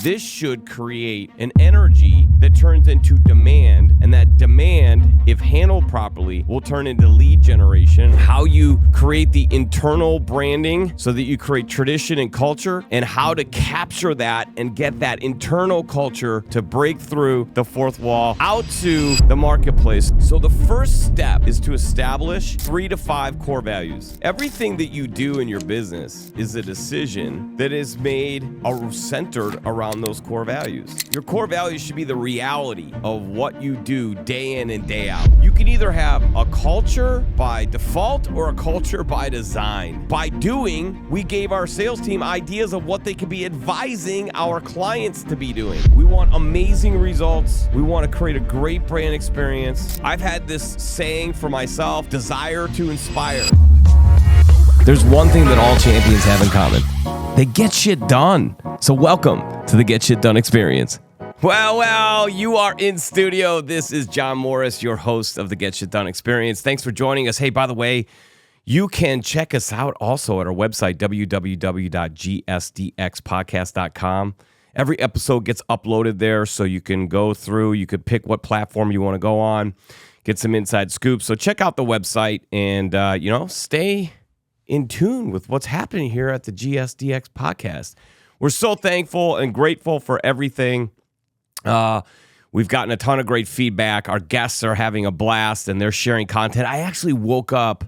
This should create an energy that turns into demand, and that demand, if handled properly, will turn into lead generation. How you create the internal branding so that you create tradition and culture, and how to capture that and get that internal culture to break through the fourth wall out to the marketplace. So the first step is to establish 3 to 5 core values. Everything that you do in your business is a decision that is made or centered around those core values. Your core values should be the reality of what you do day in and day out. You can either have a culture by default or a culture by design. By doing, we gave our sales team ideas of what they could be advising our clients to be doing. We want amazing results. We want to create a great brand experience. I've had this saying for myself, desire to inspire. There's one thing that all champions have in common. They get shit done. So welcome to the Get Shit Done experience. Well, you are in studio. This is John Morris, your host of the Get Shit Done experience. Thanks for joining us. Hey, by the way, you can check us out also at our website, www.gsdxpodcast.com. Every episode gets uploaded there, so you can go through. You could pick what platform you want to go on, get some inside scoops. So check out the website and, stay in tune with what's happening here at the GSDX podcast. We're so thankful and grateful for everything. We've gotten a ton of great feedback. Our guests are having a blast and they're sharing content. I actually woke up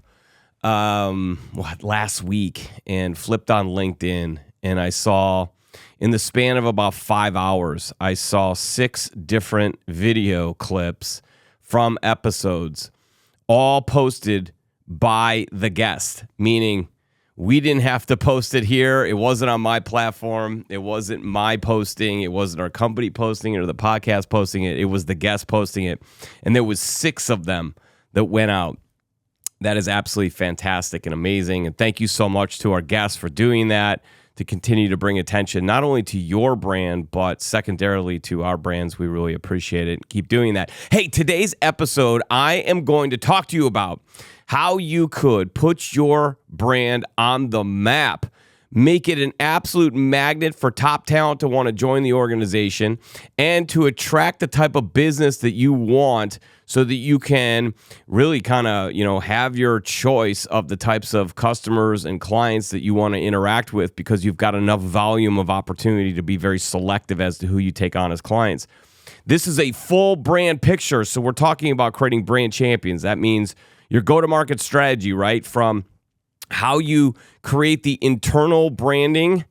last week and flipped on LinkedIn, and I saw, in the span of about 5 hours, I saw 6 different video clips from episodes, all posted by the guest, meaning we didn't have to post it here. It wasn't on my platform. It wasn't my posting. It wasn't our company posting it or the podcast posting it. It was the guest posting it. And there was 6 of them that went out. That is absolutely fantastic and amazing. And thank you so much to our guests for doing that, to continue to bring attention not only to your brand, but secondarily to our brands. We really appreciate it. Keep doing that. Hey, today's episode, I am going to talk to you about how you could put your brand on the map, make it an absolute magnet for top talent to want to join the organization, and to attract the type of business that you want so that you can really kind of, have your choice of the types of customers and clients that you want to interact with, because you've got enough volume of opportunity to be very selective as to who you take on as clients. This is a full brand picture, so we're talking about creating brand champions. That means your go-to-market strategy, right? From how you create the internal branding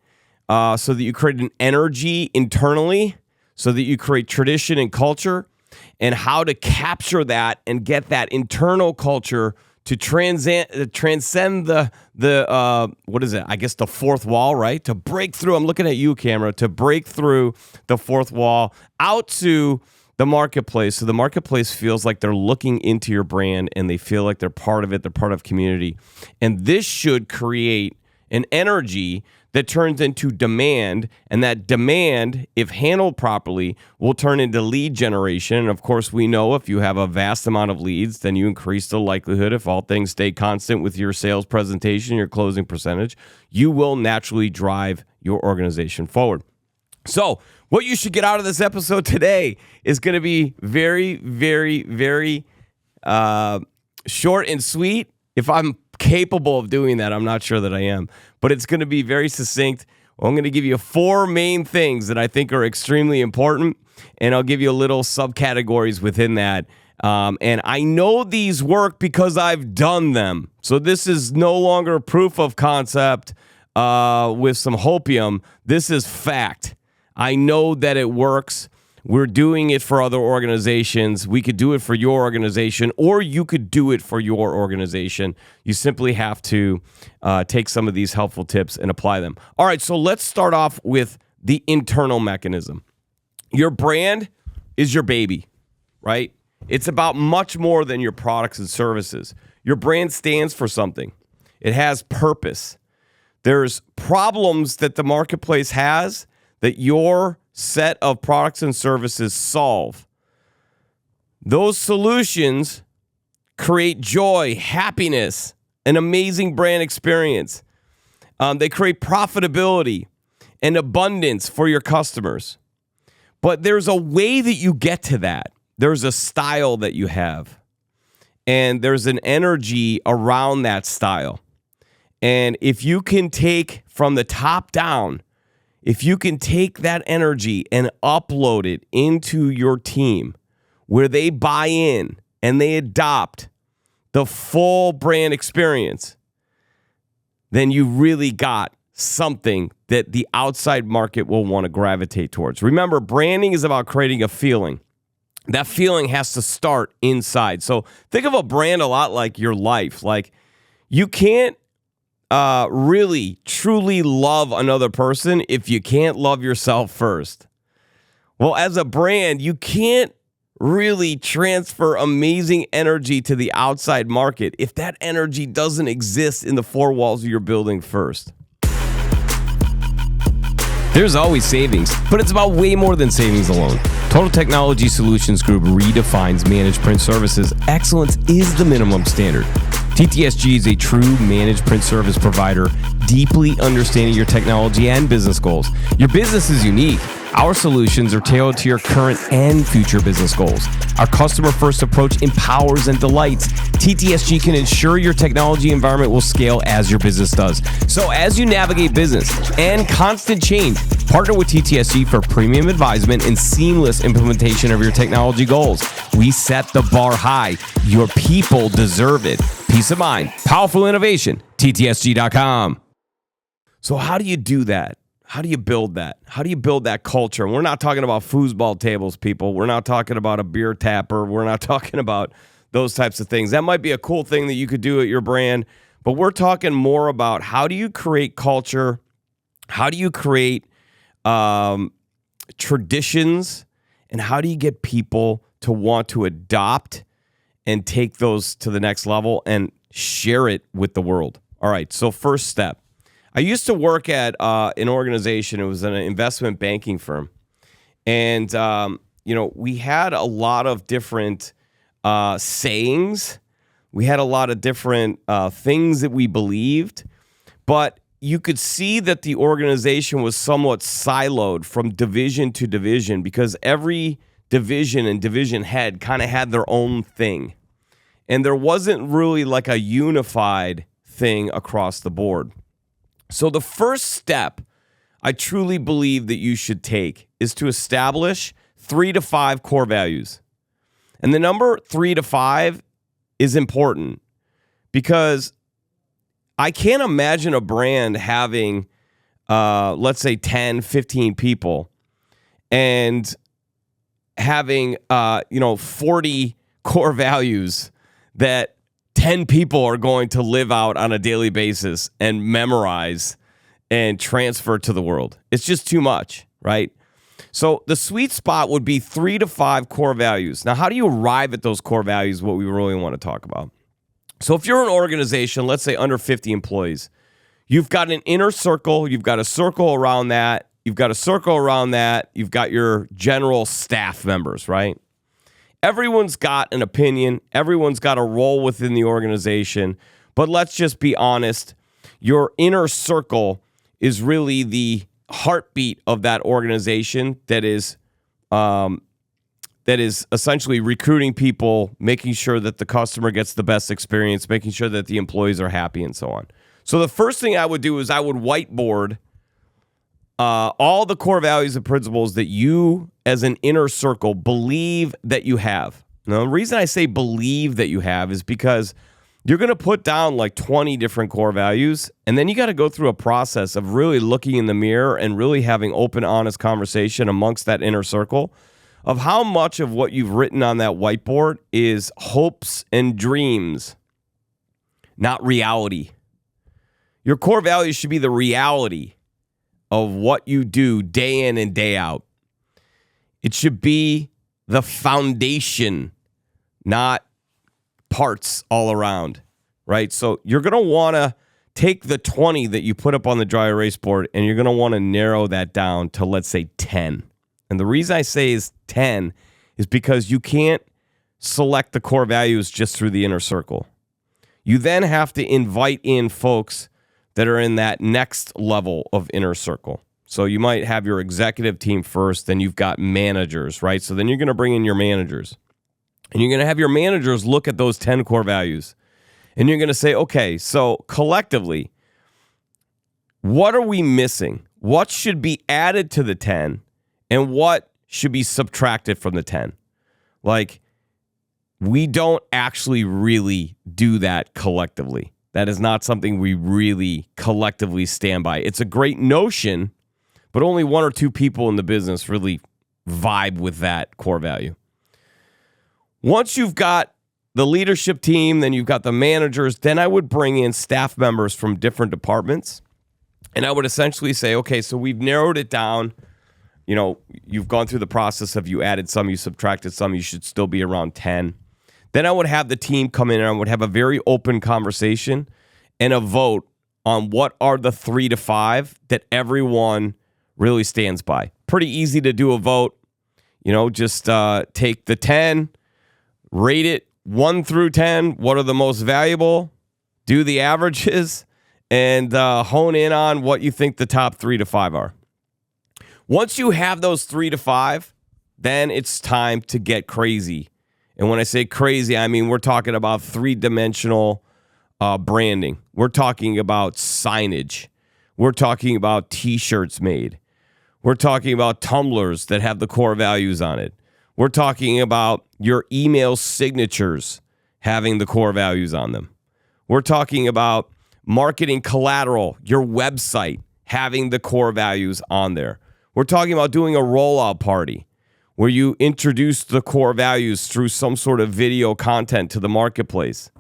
so that you create an energy internally, so that you create tradition and culture, and how to capture that and get that internal culture to transcend the what is it? I guess the fourth wall, right? To break through. I'm looking at you, camera. To break through the fourth wall out to the marketplace. So the marketplace feels like they're looking into your brand and they feel like they're part of it. They're part of community. And this should create an energy that turns into demand. And that demand, if handled properly, will turn into lead generation. And of course, we know if you have a vast amount of leads, then you increase the likelihood, if all things stay constant with your sales presentation, your closing percentage, you will naturally drive your organization forward. So what you should get out of this episode today is going to be very, very, very short and sweet. If I'm capable of doing that, I'm not sure that I am, but it's going to be very succinct. I'm going to give you 4 main things that I think are extremely important, and I'll give you a little subcategories within that. And I know these work because I've done them. So this is no longer proof of concept with some hopium. This is fact. I know that it works. We're doing it for other organizations. We could do it for your organization, or you could do it for your organization. You simply have to take some of these helpful tips and apply them. All right, so let's start off with the internal mechanism. Your brand is your baby, right? It's about much more than your products and services. Your brand stands for something. It has purpose. There's problems that the marketplace has that your set of products and services solve. Those solutions create joy, happiness, an amazing brand experience. They create profitability. and abundance for your customers. But there's a way that you get to that. There's a style that you have. And there's an energy around that style. And if you can take from the top down, if you can take that energy and upload it into your team where they buy in and they adopt the full brand experience, then you really got something that the outside market will want to gravitate towards. Remember, branding is about creating a feeling. That feeling has to start inside. So think of a brand a lot like your life. Like, you can't really, truly love another person if you can't love yourself first. Well, as a brand, you can't really transfer amazing energy to the outside market if that energy doesn't exist in the four walls of your building first. There's always savings, but it's about way more than savings alone. Total Technology Solutions Group redefines managed print services. Excellence is the minimum standard. TTSG is a true managed print service provider, deeply understanding your technology and business goals. Your business is unique. Our solutions are tailored to your current and future business goals. Our customer-first approach empowers and delights. TTSG can ensure your technology environment will scale as your business does. So as you navigate business and constant change, partner with TTSG for premium advisement and seamless implementation of your technology goals. We set the bar high. Your people deserve it. Peace of mind. Powerful innovation. TTSG.com. So how do you do that? How do you build that? How do you build that culture? And we're not talking about foosball tables, people. We're not talking about a beer tapper. We're not talking about those types of things. That might be a cool thing that you could do at your brand, but we're talking more about how do you create culture? How do you create traditions? And how do you get people to want to adopt and take those to the next level and share it with the world? All right, so first step. I used to work at an organization. It was an investment banking firm. And, we had a lot of different sayings. We had a lot of different things that we believed. But you could see that the organization was somewhat siloed from division to division because every division and division head kind of had their own thing. And there wasn't really like a unified thing across the board. So the first step I truly believe that you should take is to establish 3 to 5 core values. And the number 3 to 5 is important because I can't imagine a brand having, let's say 10, 15 people and having, 40 core values that 10 people are going to live out on a daily basis and memorize and transfer to the world. It's just too much, right? So the sweet spot would be 3 to 5 core values. Now, how do you arrive at those core values? What we really want to talk about. So if you're an organization, let's say under 50 employees, you've got an inner circle. You've got a circle around that. You've got a circle around that. You've got your general staff members, right? Everyone's got an opinion. Everyone's got a role within the organization. But let's just be honest. Your inner circle is really the heartbeat of that organization that is essentially recruiting people, making sure that the customer gets the best experience, making sure that the employees are happy, and so on. So the first thing I would do is I would whiteboard all the core values and principles that you, as an inner circle, believe that you have. Now, the reason I say believe that you have is because you're going to put down like 20 different core values, and then you got to go through a process of really looking in the mirror and really having open, honest conversation amongst that inner circle of how much of what you've written on that whiteboard is hopes and dreams, not reality. Your core values should be the reality of what you do day in and day out. It should be the foundation, not parts all around, right? So you're going to want to take the 20 that you put up on the dry erase board and you're going to want to narrow that down to, let's say, 10. And the reason I say is 10 is because you can't select the core values just through the inner circle. You then have to invite in folks that are in that next level of inner circle. So you might have your executive team first, then you've got managers, right? So then you're going to bring in your managers. And you're going to have your managers look at those 10 core values. And you're going to say, okay, so collectively, what are we missing? What should be added to the 10? And what should be subtracted from the 10? Like, we don't actually really do that collectively. That is not something we really collectively stand by. It's a great notion, but only one or two people in the business really vibe with that core value. Once you've got the leadership team, then you've got the managers, then I would bring in staff members from different departments. And I would essentially say, okay, so we've narrowed it down. You know, you've gone through the process of you added some, you subtracted some, you should still be around 10. Then I would have the team come in and I would have a very open conversation and a vote on what are the 3 to 5 that everyone really stands by. Pretty easy to do a vote. You know, just take the 10, rate it 1 through 10. What are the most valuable? Do the averages and hone in on what you think the top 3 to 5 are. Once you have those 3 to 5, then it's time to get crazy. And when I say crazy, I mean we're talking about 3-dimensional branding. We're talking about signage. We're talking about T-shirts made. We're talking about tumblers that have the core values on it. We're talking about your email signatures having the core values on them. We're talking about marketing collateral, your website having the core values on there. We're talking about doing a rollout party where you introduce the core values through some sort of video content to the marketplace,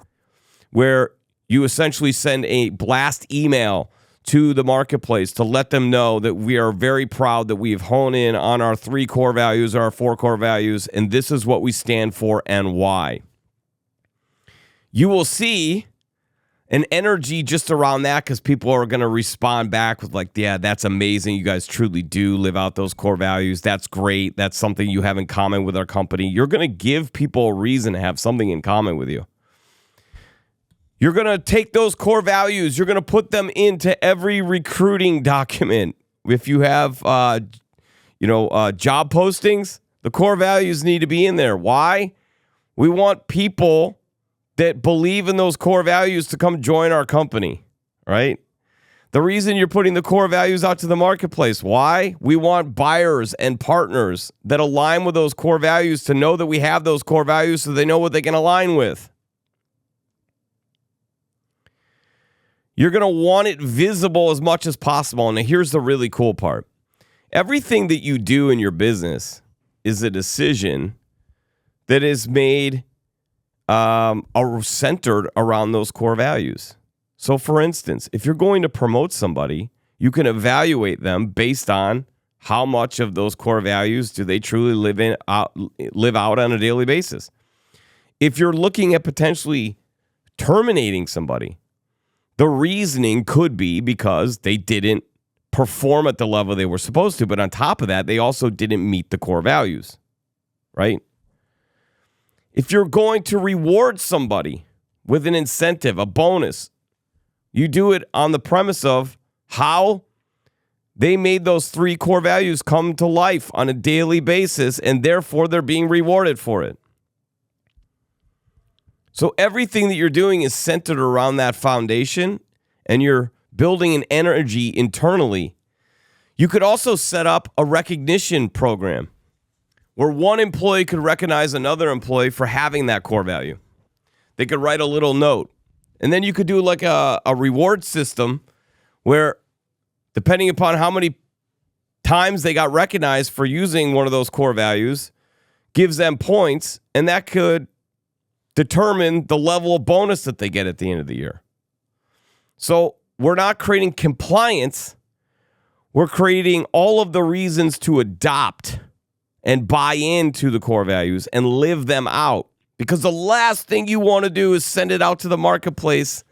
where you essentially send a blast email to the marketplace to let them know that we are very proud that we've honed in on our 3 core values or our 4 core values, and this is what we stand for and why. You will see an energy just around that because people are going to respond back with like, yeah, that's amazing. You guys truly do live out those core values. That's great. That's something you have in common with our company. You're going to give people a reason to have something in common with you. You're going to take those core values. You're going to put them into every recruiting document. If you have, job postings, the core values need to be in there. Why? We want people that believe in those core values to come join our company, right? The reason you're putting the core values out to the marketplace, why? We want buyers and partners that align with those core values to know that we have those core values so they know what they can align with. You're going to want it visible as much as possible. And here's the really cool part. Everything that you do in your business is a decision that is made centered around those core values. So, for instance, if you're going to promote somebody, you can evaluate them based on how much of those core values do they truly live out on a daily basis. If you're looking at potentially terminating somebody, the reasoning could be because they didn't perform at the level they were supposed to, but on top of that, they also didn't meet the core values, right? If you're going to reward somebody with an incentive, a bonus, you do it on the premise of how they made those 3 core values come to life on a daily basis, and therefore they're being rewarded for it. So everything that you're doing is centered around that foundation, and you're building an energy internally. You could also set up a recognition program where one employee could recognize another employee for having that core value. They could write a little note. And then you could do like a reward system where, depending upon how many times they got recognized for using one of those core values, gives them points, and that could determine the level of bonus that they get at the end of the year. So we're not creating compliance. We're creating all of the reasons to adopt and buy into the core values and live them out. Because the last thing you want to do is send it out to the marketplace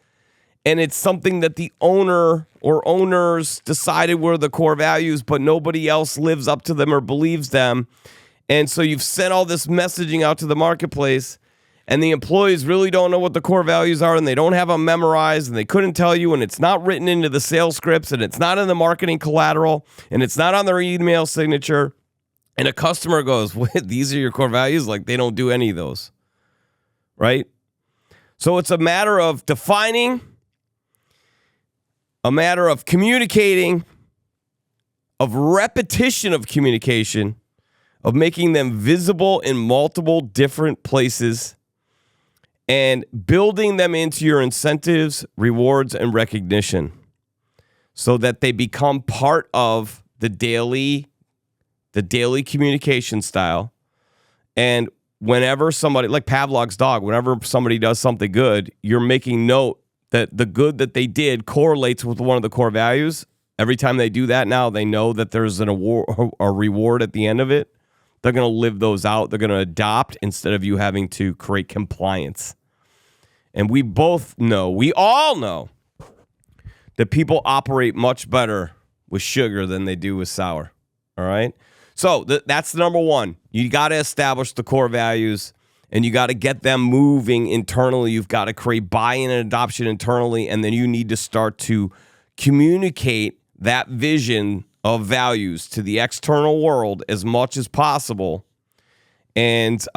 and it's something that the owner or owners decided were the core values, but nobody else lives up to them or believes them. And so you've sent all this messaging out to the marketplace, and the employees really don't know what the core values are, and they don't have them memorized, and they couldn't tell you, and it's not written into the sales scripts, and it's not in the marketing collateral, and it's not on their email signature, and a customer goes, "Wait, these are your core values?" Like, they don't do any of those, right? So it's a matter of defining, a matter of communicating, of repetition of communication, of making them visible in multiple different places, and building them into your incentives, rewards, and recognition so that they become part of the daily communication style. And whenever somebody, like Pavlov's dog, whenever somebody does something good, you're making note that the good that they did correlates with one of the core values. Every time they do that now, they know that there's an award, a reward at the end of it. They're going to live those out. They're going to adopt instead of you having to create compliance. And we all know that people operate much better with sugar than they do with sour. All right? So that's number one. You got to establish the core values, and you got to get them moving internally. You've got to create buy-in and adoption internally, and then you need to start to communicate that vision of values to the external world as much as possible, and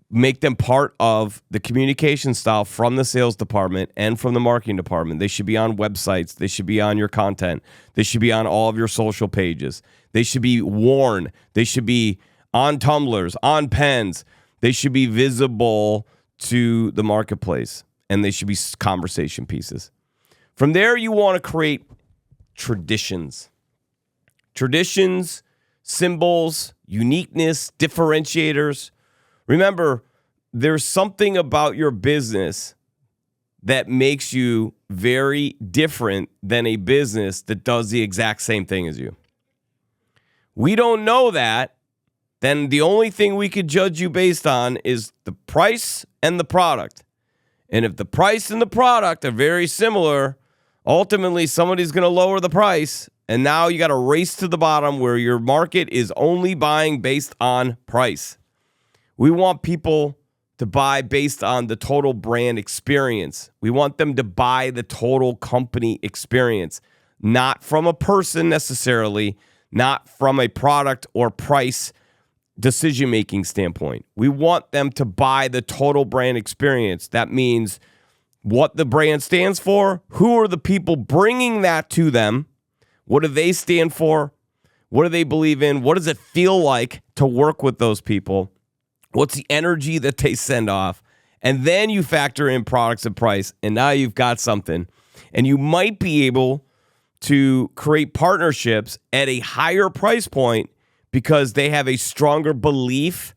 make them part of the communication style from the sales department and from the marketing department. They should be on websites. They should be on your content. They should be on all of your social pages. They should be worn. They should be on tumblers, on pens. They should be visible to the marketplace, and they should be conversation pieces. From there, you want to create traditions, symbols, uniqueness, differentiators. Remember, there's something about your business that makes you very different than a business that does the exact same thing as you. We don't know that, then the only thing we could judge you based on is the price and the product. And if the price and the product are very similar, ultimately, somebody's going to lower the price, and now you got to race to the bottom where your market is only buying based on price. We want people to buy based on the total brand experience. We want them to buy the total company experience, not from a person necessarily, not from a product or price decision-making standpoint. We want them to buy the total brand experience. That means what the brand stands for, who are the people bringing that to them, what do they stand for, what do they believe in, what does it feel like to work with those people, what's the energy that they send off, and then you factor in products and price, and now you've got something. And you might be able to create partnerships at a higher price point because they have a stronger belief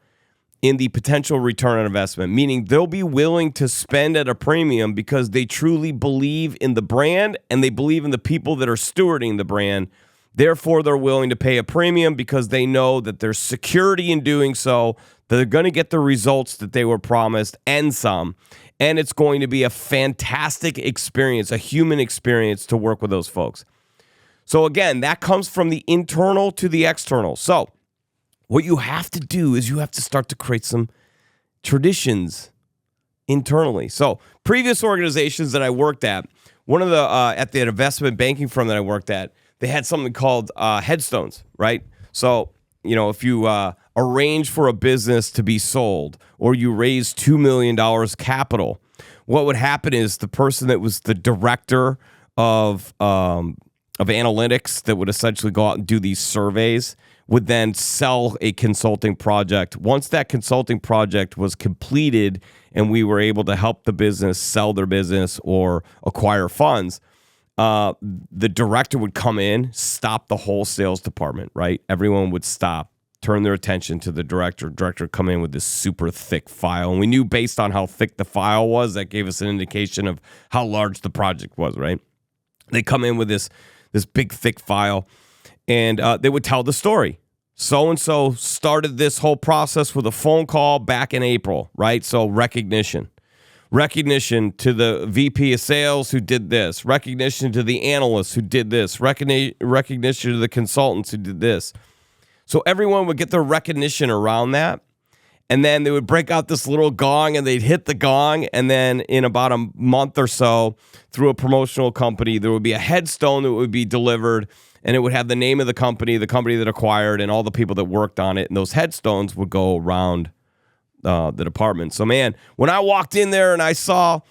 in the potential return on investment, meaning they'll be willing to spend at a premium because they truly believe in the brand and they believe in the people that are stewarding the brand. Therefore, they're willing to pay a premium because they know that there's security in doing so, that they're going to get the results that they were promised and some. And it's going to be a fantastic experience, a human experience to work with those folks. So again, that comes from the internal to the external. So what you have to do is you have to start to create some traditions internally. So previous organizations that I worked at, one of the at the investment banking firm that I worked at, they had something called headstones, right? So, you know, if you arrange for a business to be sold or you raise $2 million capital, what would happen is the person that was the director of analytics that would essentially go out and do these surveys would then sell a consulting project. Once that consulting project was completed and we were able to help the business sell their business or acquire funds, the director would come in, stop the whole sales department, right? Everyone would stop, turn their attention to the director. Director would come in with this super thick file. And we knew based on how thick the file was, that gave us an indication of how large the project was, right? They come in with this big, thick file, and they would tell the story. So-and-so started this whole process with a phone call back in April, right? So recognition to the VP of sales who did this, recognition to the analysts who did this, recognition to the consultants who did this. So everyone would get their recognition around that. And then they would break out this little gong and they'd hit the gong. And then in about a month or so, through a promotional company, there would be a headstone that would be delivered. And it would have the name of the company that acquired, and all the people that worked on it. And those headstones would go around the department. So, man, when I walked in there and I saw,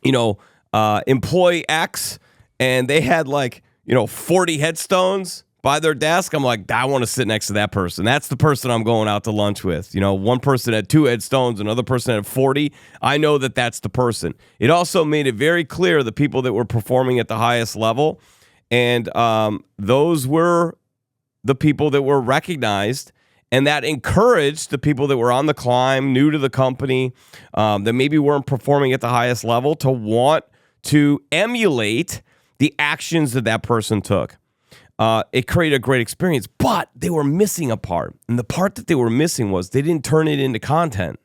employee X, and they had 40 headstones by their desk, I'm like, I want to sit next to that person. That's the person I'm going out to lunch with. One person had 2 headstones, another person had 40. I know that that's the person. It also made it very clear the people that were performing at the highest level, and those were the people that were recognized, and that encouraged the people that were on the climb, new to the company, that maybe weren't performing at the highest level, to want to emulate the actions that person took. It created a great experience, but they were missing a part. And the part that they were missing was they didn't turn it into content.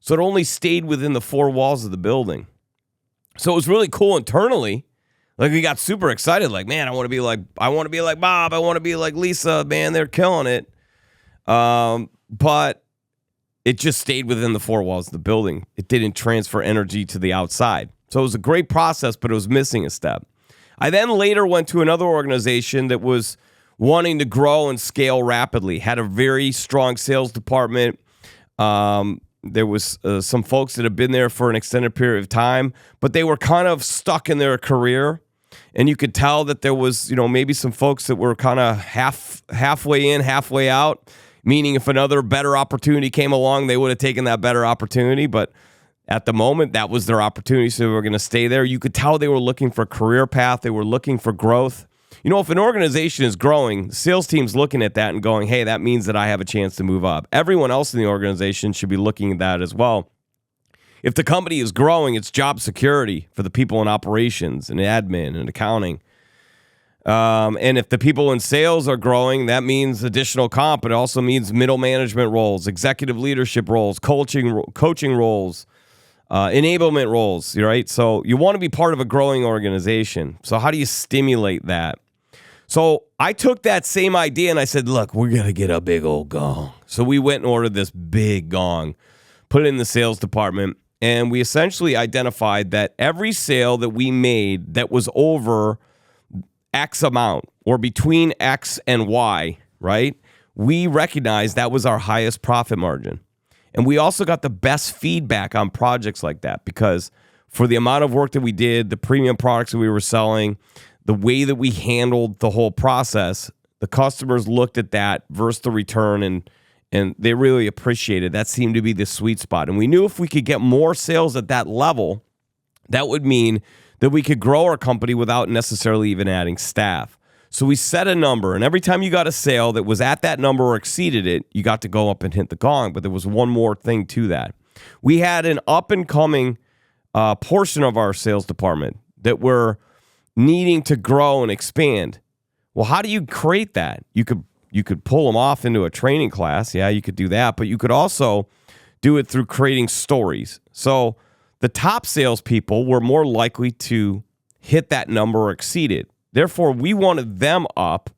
So it only stayed within the 4 walls of the building. So it was really cool internally. We got super excited. Man, I want to be like Bob. I want to be like Lisa. Man, they're killing it. But it just stayed within the 4 walls of the building. It didn't transfer energy to the outside. So it was a great process, but it was missing a step. I then later went to another organization that was wanting to grow and scale rapidly, had a very strong sales department. There was some folks that had been there for an extended period of time, but they were kind of stuck in their career. And you could tell that there was, maybe some folks that were kind of halfway in, halfway out, meaning if another better opportunity came along, they would have taken that better opportunity. But at the moment, that was their opportunity, so they were going to stay there. You could tell they were looking for a career path. They were looking for growth. If an organization is growing, the sales team's looking at that and going, hey, that means that I have a chance to move up. Everyone else in the organization should be looking at that as well. If the company is growing, it's job security for the people in operations and admin and accounting. And if the people in sales are growing, that means additional comp. It also means middle management roles, executive leadership roles, coaching roles, enablement roles, right? So you want to be part of a growing organization. So how do you stimulate that? So I took that same idea and I said, look, we're going to get a big old gong. So we went and ordered this big gong, put it in the sales department, and we essentially identified that every sale that we made that was over X amount or between X and Y, right? We recognized that was our highest profit margin. And we also got the best feedback on projects like that because for the amount of work that we did, the premium products that we were selling, the way that we handled the whole process, the customers looked at that versus the return and they really appreciated. That seemed to be the sweet spot. And we knew if we could get more sales at that level, that would mean that we could grow our company without necessarily even adding staff. So we set a number, and every time you got a sale that was at that number or exceeded it, you got to go up and hit the gong. But there was one more thing to that. We had an up-and-coming portion of our sales department that were needing to grow and expand. Well, how do you create that? You could pull them off into a training class. Yeah, you could do that. But you could also do it through creating stories. So the top salespeople were more likely to hit that number or exceed it. Therefore, we wanted them up,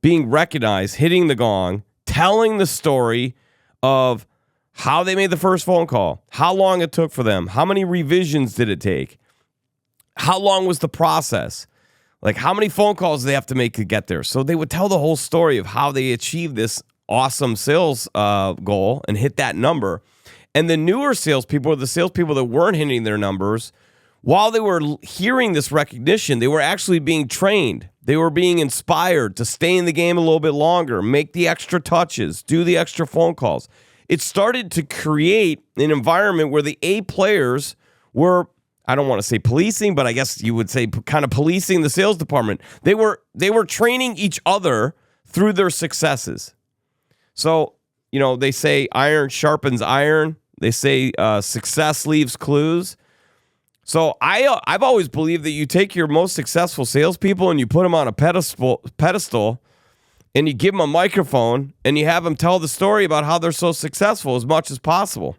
being recognized, hitting the gong, telling the story of how they made the first phone call, how long it took for them, how many revisions did it take, how long was the process, how many phone calls they have to make to get there. So they would tell the whole story of how they achieved this awesome sales goal and hit that number. And the newer salespeople, or the salespeople that weren't hitting their numbers, while they were hearing this recognition, they were actually being trained. They were being inspired to stay in the game a little bit longer, make the extra touches, do the extra phone calls. It started to create an environment where the A players were, I don't want to say policing, but I guess you would say kind of policing the sales department. They were training each other through their successes. So, they say iron sharpens iron. They say success leaves clues. So I've always believed that you take your most successful salespeople and you put them on a pedestal and you give them a microphone and you have them tell the story about how they're so successful as much as possible.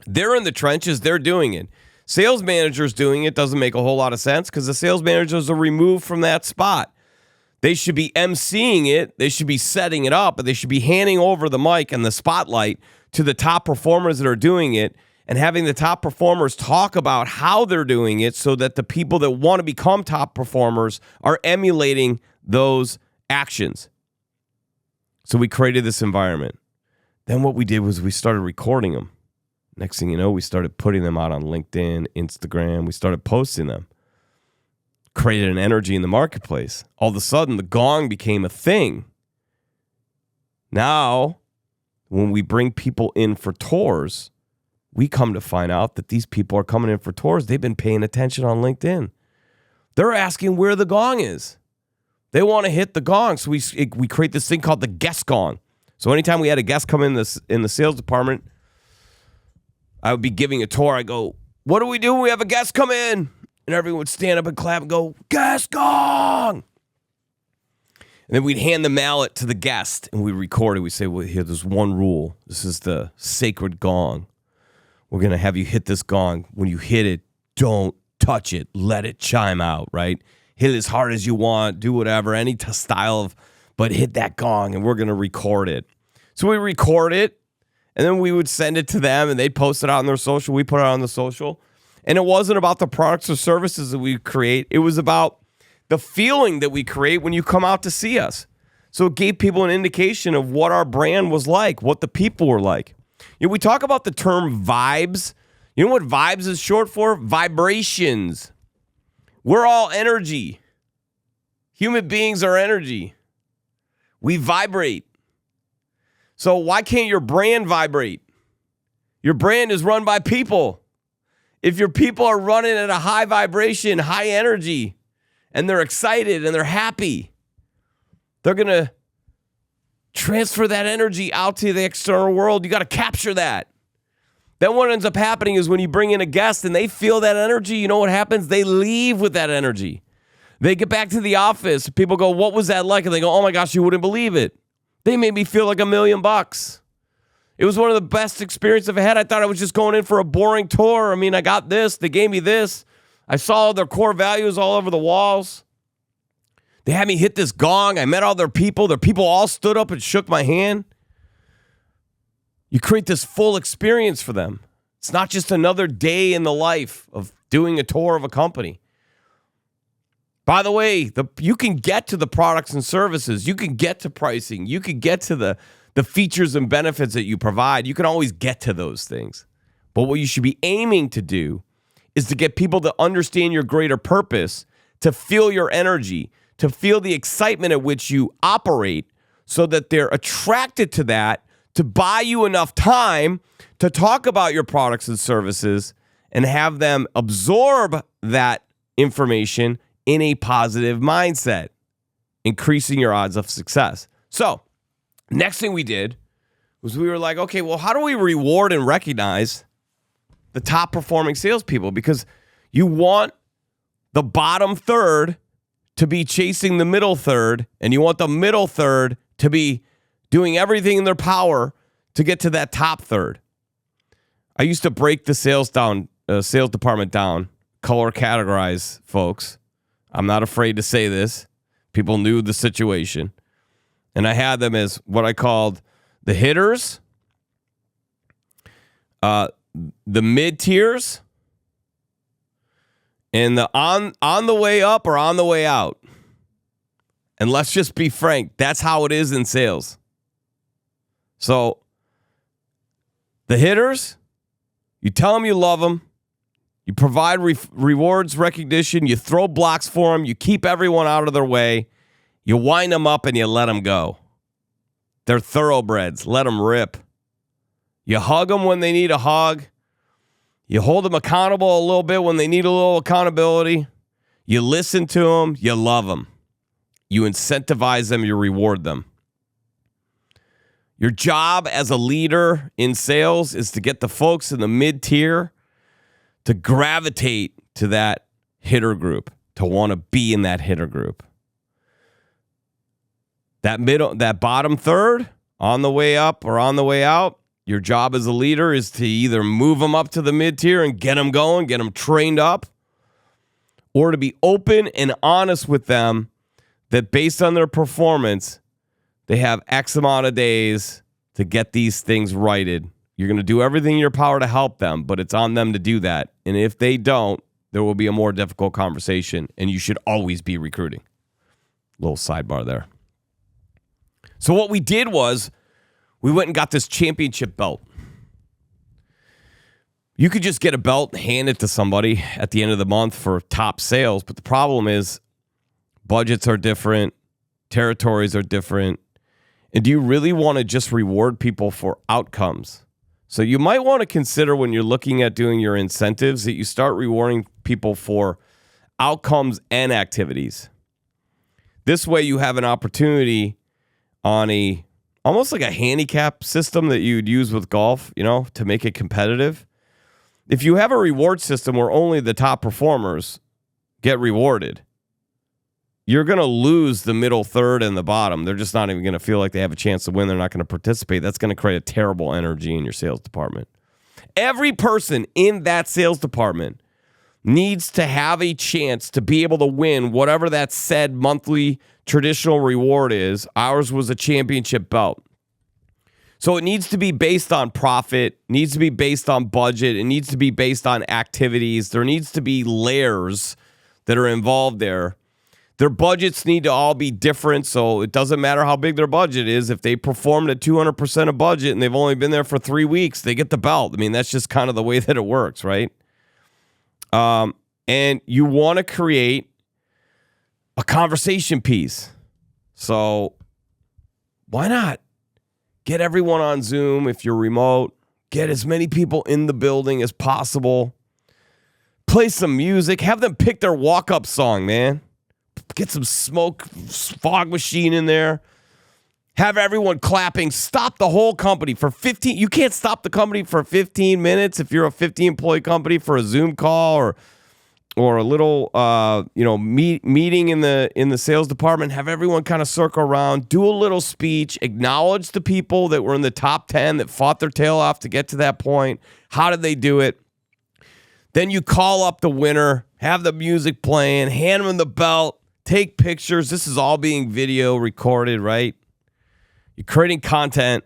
They're in the trenches. They're doing it. Sales managers doing it doesn't make a whole lot of sense because the sales managers are removed from that spot. They should be emceeing it. They should be setting it up, but they should be handing over the mic and the spotlight to the top performers that are doing it and having the top performers talk about how they're doing it so that the people that want to become top performers are emulating those actions. So we created this environment. Then what we did was we started recording them. Next thing you know, we started putting them out on LinkedIn, Instagram. We started posting them. Created an energy in the marketplace. All of a sudden, the gong became a thing. Now, when we bring people in for tours, we come to find out that these people are coming in for tours. They've been paying attention on LinkedIn. They're asking where the gong is. They want to hit the gong. So we create this thing called the guest gong. So anytime we had a guest come in the sales department, I would be giving a tour. I go, what do we do when we have a guest come in? And everyone would stand up and clap and go, guest gong. And then we'd hand the mallet to the guest and we'd record it. We'd say, well, here, there's one rule. This is the sacred gong. We're going to have you hit this gong. When you hit it, don't touch it. Let it chime out, right? Hit it as hard as you want. Do whatever, any style of, but hit that gong and we're going to record it. So we record it and then we would send it to them and they'd post it out on their social. We put it on the social. And it wasn't about the products or services that we create. It was about the feeling that we create when you come out to see us. So it gave people an indication of what our brand was like, what the people were like. You know, we talk about the term vibes. You know what vibes is short for? Vibrations. We're all energy. Human beings are energy. We vibrate. So why can't your brand vibrate? Your brand is run by people. If your people are running at a high vibration, high energy, and they're excited and they're happy, they're going to transfer that energy out to the external world. You got to capture that. Then what ends up happening is when you bring in a guest and they feel that energy, you know what happens? They leave with that energy. They get back to the office. People go, what was that like? And they go, oh my gosh, you wouldn't believe it. They made me feel like $1 million. It was one of the best experiences I've had. I thought I was just going in for a boring tour. I mean, I got this. They gave me this. I saw their core values all over the walls. They had me hit this gong. I met all their people. Their people all stood up and shook my hand. You create this full experience for them. It's not just another day in the life of doing a tour of a company. By the way, you can get to the products and services. You can get to pricing. You can get to the features and benefits that you provide. You can always get to those things. But what you should be aiming to do is to get people to understand your greater purpose, to feel your energy, to feel the excitement at which you operate so that they're attracted to that, to buy you enough time to talk about your products and services and have them absorb that information in a positive mindset, increasing your odds of success. So, next thing we did was we were like, okay, well, how do we reward and recognize the top performing salespeople? Because you want the bottom third to be chasing the middle third, and you want the middle third to be doing everything in their power to get to that top third. I used to break the sales department down, color categorize folks. I'm not afraid to say this. People knew the situation. And I had them as what I called the hitters, the mid-tiers, and the on the way up or on the way out. And let's just be frank, that's how it is in sales. So the hitters, you tell them you love them, you provide rewards, recognition, you throw blocks for them, you keep everyone out of their way, you wind them up and you let them go. They're thoroughbreds. Let them rip. You hug them when they need a hug. You hold them accountable a little bit when they need a little accountability. You listen to them. You love them. You incentivize them. You reward them. Your job as a leader in sales is to get the folks in the mid-tier to gravitate to that hitter group, to want to be in that hitter group. That bottom third, on the way up or on the way out, your job as a leader is to either move them up to the mid-tier and get them going, get them trained up, or to be open and honest with them that based on their performance, they have X amount of days to get these things righted. You're going to do everything in your power to help them, but it's on them to do that. And if they don't, there will be a more difficult conversation, and you should always be recruiting. Little sidebar there. So what we did was we went and got this championship belt. You could just get a belt and hand it to somebody at the end of the month for top sales, but the problem is budgets are different, territories are different, and do you really want to just reward people for outcomes? So you might want to consider when you're looking at doing your incentives that you start rewarding people for outcomes and activities. This way you have an opportunity on almost like a handicap system that you'd use with golf, to make it competitive. If you have a reward system where only the top performers get rewarded, you're going to lose the middle third and the bottom. They're just not even going to feel like they have a chance to win. They're not going to participate. That's going to create a terrible energy in your sales department. Every person in that sales department needs to have a chance to be able to win whatever that said monthly traditional reward is. Ours was a championship belt. So it needs to be based on profit, needs to be based on budget, it needs to be based on activities. There needs to be layers that are involved there. Their budgets need to all be different, so it doesn't matter how big their budget is. If they performed at 200% of budget and they've only been there for 3 weeks, they get the belt. I mean, that's just kind of the way that it works, right? And you want to create a conversation piece. So why not? Get everyone on Zoom if you're remote. Get as many people in the building as possible. Play some music. Have them pick their walk-up song, man. Get some smoke fog machine in there. Have everyone clapping. Stop the whole company for 15. You can't stop the company for 15 minutes if you're a 50-employee company for a Zoom call or a little meeting in the sales department. Have everyone kind of circle around, do a little speech, acknowledge the people that were in the top 10 that fought their tail off to get to that point. How did they do it? Then you call up the winner, have the music playing, hand them the belt, take pictures. This is all being video recorded, right? You're creating content,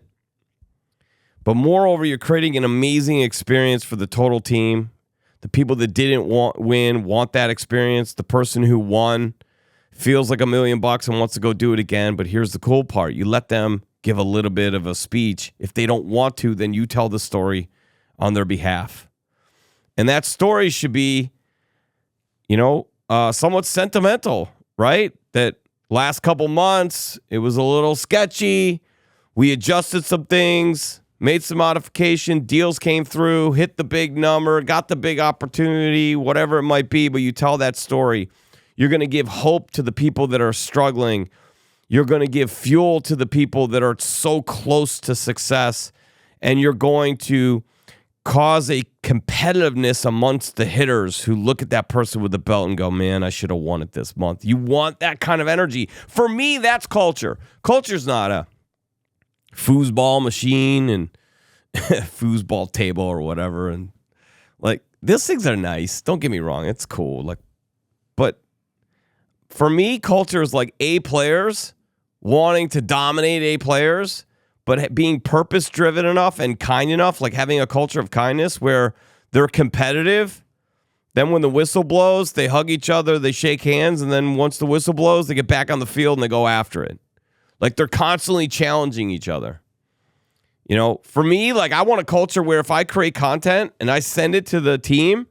but moreover, you're creating an amazing experience for the total team. The people that didn't win want that experience. The person who won feels like $1 million and wants to go do it again. But here's the cool part. You let them give a little bit of a speech. If they don't want to, then you tell the story on their behalf. And that story should be, somewhat sentimental, right? That last couple months, it was a little sketchy. We adjusted some things. Made some modification, deals came through, hit the big number, got the big opportunity, whatever it might be, but you tell that story. You're going to give hope to the people that are struggling. You're going to give fuel to the people that are so close to success, and you're going to cause a competitiveness amongst the hitters who look at that person with the belt and go, man, I should have won it this month. You want that kind of energy. For me, that's culture. Culture's not a foosball machine and foosball table or whatever, and these things are nice, don't get me wrong, it's cool, but for me, culture is like A players wanting to dominate A players, but being purpose driven enough and kind enough, like having a culture of kindness where they're competitive. Then when the whistle blows, they hug each other, they shake hands, and then once the whistle blows, they get back on the field and they go after it. Like they're constantly challenging each other. For me, I want a culture where if I create content and I send it to the team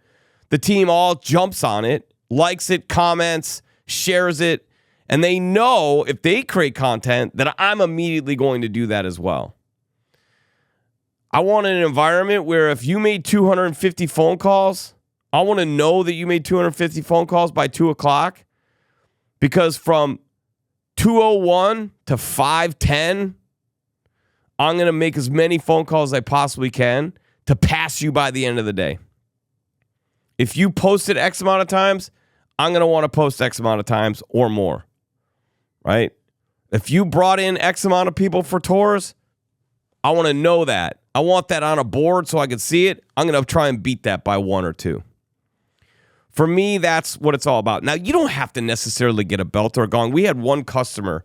all jumps on it, likes it, comments, shares it, and they know if they create content that I'm immediately going to do that as well. I want an environment where if you made 250 phone calls, I want to know that you made 250 phone calls by 2 o'clock, because from 2:01 to 5:10, I'm going to make as many phone calls as I possibly can to pass you by the end of the day. If you posted X amount of times, I'm going to want to post X amount of times or more, right? If you brought in X amount of people for tours, I want to know that. I want that on a board so I can see it. I'm going to try and beat that by 1 or 2. For me, that's what it's all about. Now, you don't have to necessarily get a belt or a gong. We had one customer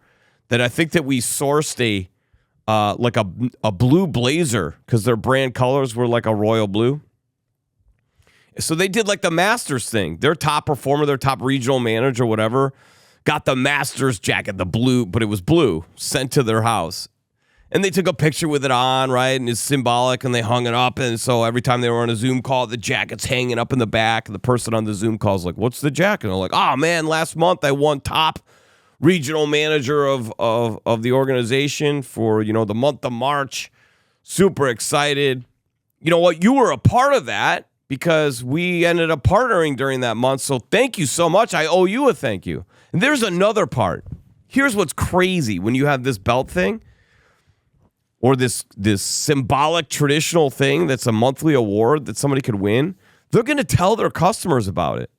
that I think that we sourced a blue blazer because their brand colors were like a royal blue. So they did like the Masters thing. Their top performer, their top regional manager, whatever, got the Masters jacket, the blue, but it was blue, sent to their house. And they took a picture with it on, right? And it's symbolic, and they hung it up. And so every time they were on a Zoom call, the jacket's hanging up in the back. And the person on the Zoom call is like, what's the jacket? And they're like, oh, man, last month I won top regional manager of the organization for, the month of March. Super excited. You know what? You were a part of that because we ended up partnering during that month. So thank you so much. I owe you a thank you. And there's another part. Here's what's crazy when you have this belt thing. Or this symbolic traditional thing that's a monthly award that somebody could win, they're going to tell their customers about it.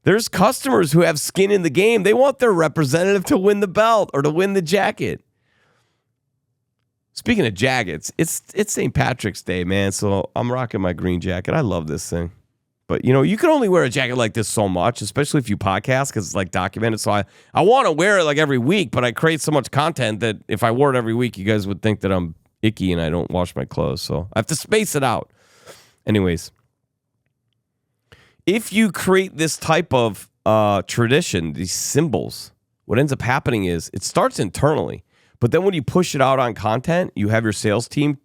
There's customers who have skin in the game. They want their representative to win the belt or to win the jacket. Speaking of jackets, it's St. Patrick's Day, man, so I'm rocking my green jacket. I love this thing. But, you can only wear a jacket like this so much, especially if you podcast, because it's like documented. So I want to wear it like every week, but I create so much content that if I wore it every week, you guys would think that I'm icky and I don't wash my clothes. So I have to space it out. Anyways, if you create this type of tradition, these symbols, what ends up happening is it starts internally. But then when you push it out on content, you have your sales team,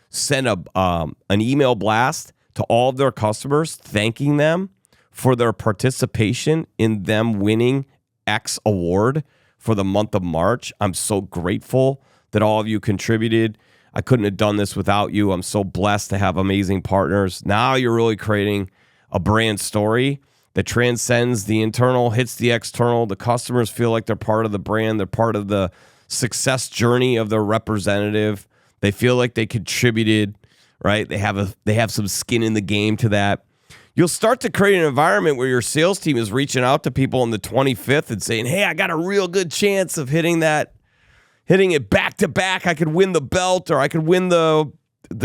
send an email blast to all of their customers, thanking them for their participation in them winning X award for the month of March. I'm so grateful that all of you contributed. I couldn't have done this without you. I'm so blessed to have amazing partners. Now you're really creating a brand story that transcends the internal, hits the external. The customers feel like they're part of the brand. They're part of the success journey of their representative. They feel like they contributed. Right? They have some skin in the game to that. You'll start to create an environment where your sales team is reaching out to people on the 25th and saying, hey, I got a real good chance of hitting it back to back. I could win the belt, or I could win the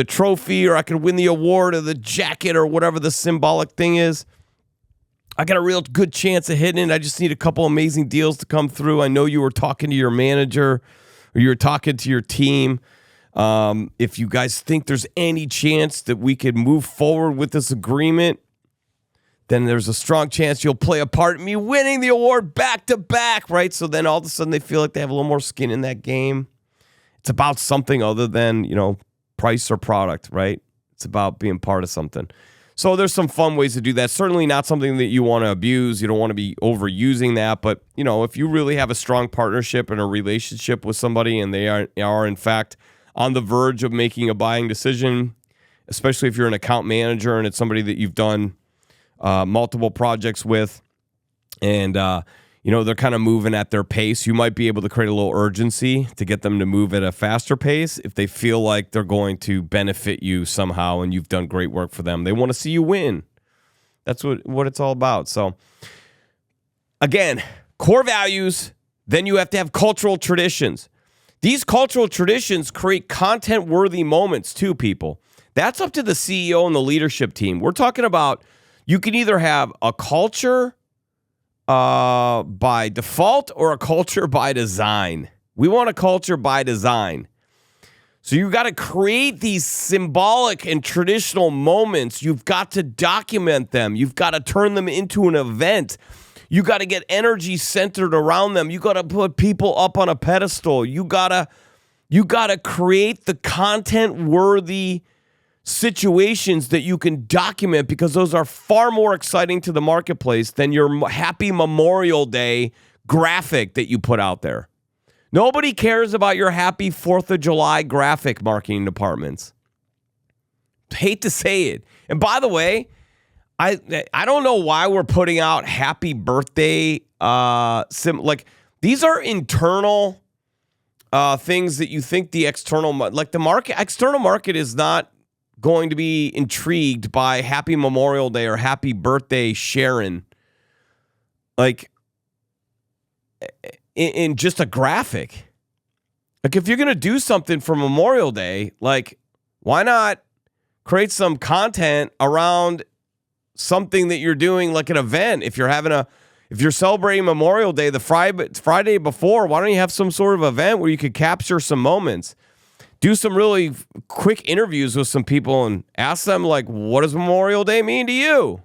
trophy, or I could win the award or the jacket or whatever the symbolic thing is. I got a real good chance of hitting it. I just need a couple amazing deals to come through. I know you were talking to your manager or you were talking to your team. If you guys think there's any chance that we could move forward with this agreement, then there's a strong chance you'll play a part in me winning the award back to back, right? So then all of a sudden they feel like they have a little more skin in that game. It's about something other than, price or product, right? It's about being part of something. So there's some fun ways to do that. Certainly not something that you want to abuse. You don't want to be overusing that. But, if you really have a strong partnership and a relationship with somebody and they are in fact on the verge of making a buying decision, especially if you're an account manager and it's somebody that you've done multiple projects with, and they're kind of moving at their pace, you might be able to create a little urgency to get them to move at a faster pace if they feel like they're going to benefit you somehow and you've done great work for them. They want to see you win. That's what it's all about. So again, core values, then you have to have cultural traditions. These cultural traditions create content-worthy moments too, people. That's up to the CEO and the leadership team. We're talking about you can either have a culture by default or a culture by design. We want a culture by design. So you've got to create these symbolic and traditional moments. You've got to document them. You've got to turn them into an event. You got to get energy centered around them. You got to put people up on a pedestal. You got to create the content-worthy situations that you can document, because those are far more exciting to the marketplace than your Happy Memorial Day graphic that you put out there. Nobody cares about your Happy 4th of July graphic, marketing departments. Hate to say it. And by the way, I don't know why we're putting out happy birthday these are internal things that you think the external external market is not going to be intrigued by Happy Memorial Day or Happy Birthday Sharon, in just a graphic. Like, if you're going to do something for Memorial Day, why not create some content around something that you're doing, like an event. If you're celebrating Memorial Day, the Friday before, why don't you have some sort of event where you could capture some moments? Do some really quick interviews with some people and ask them, like, what does Memorial Day mean to you?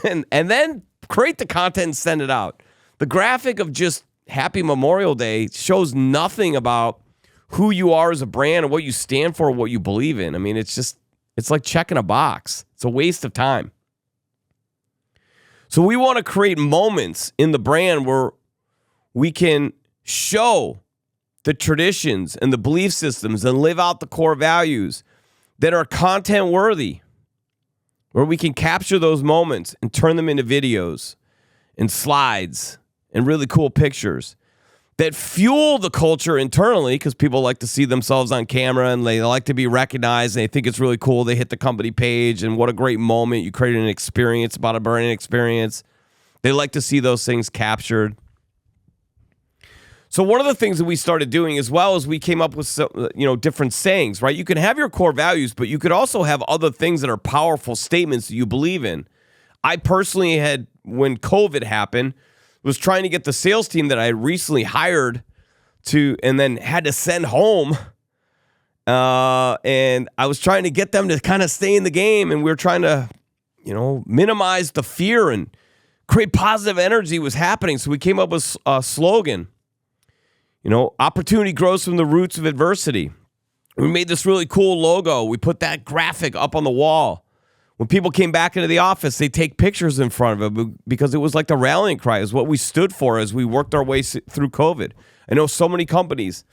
And then create the content and send it out. The graphic of just Happy Memorial Day shows nothing about who you are as a brand and what you stand for, what you believe in. I mean, it's like checking a box. It's a waste of time. So we want to create moments in the brand where we can show the traditions and the belief systems and live out the core values that are content worthy, where we can capture those moments and turn them into videos and slides and really cool pictures that fuel the culture internally, because people like to see themselves on camera and they like to be recognized and they think it's really cool. They hit the company page and what a great moment. You created an experience about a brand experience. They like to see those things captured. So one of the things that we started doing, as well as we came up with different sayings, right? You can have your core values, but you could also have other things that are powerful statements that you believe in. I personally had, when COVID happened, was trying to get the sales team that I had recently hired to, and then had to send home. And I was trying to get them to kind of stay in the game, and we were trying to, minimize the fear and create positive energy was happening. So we came up with a slogan. Opportunity grows from the roots of adversity. We made this really cool logo. We put that graphic up on the wall. When people came back into the office, they take pictures in front of it because it was like the rallying cry. It was what we stood for as we worked our way through COVID. I know so many companies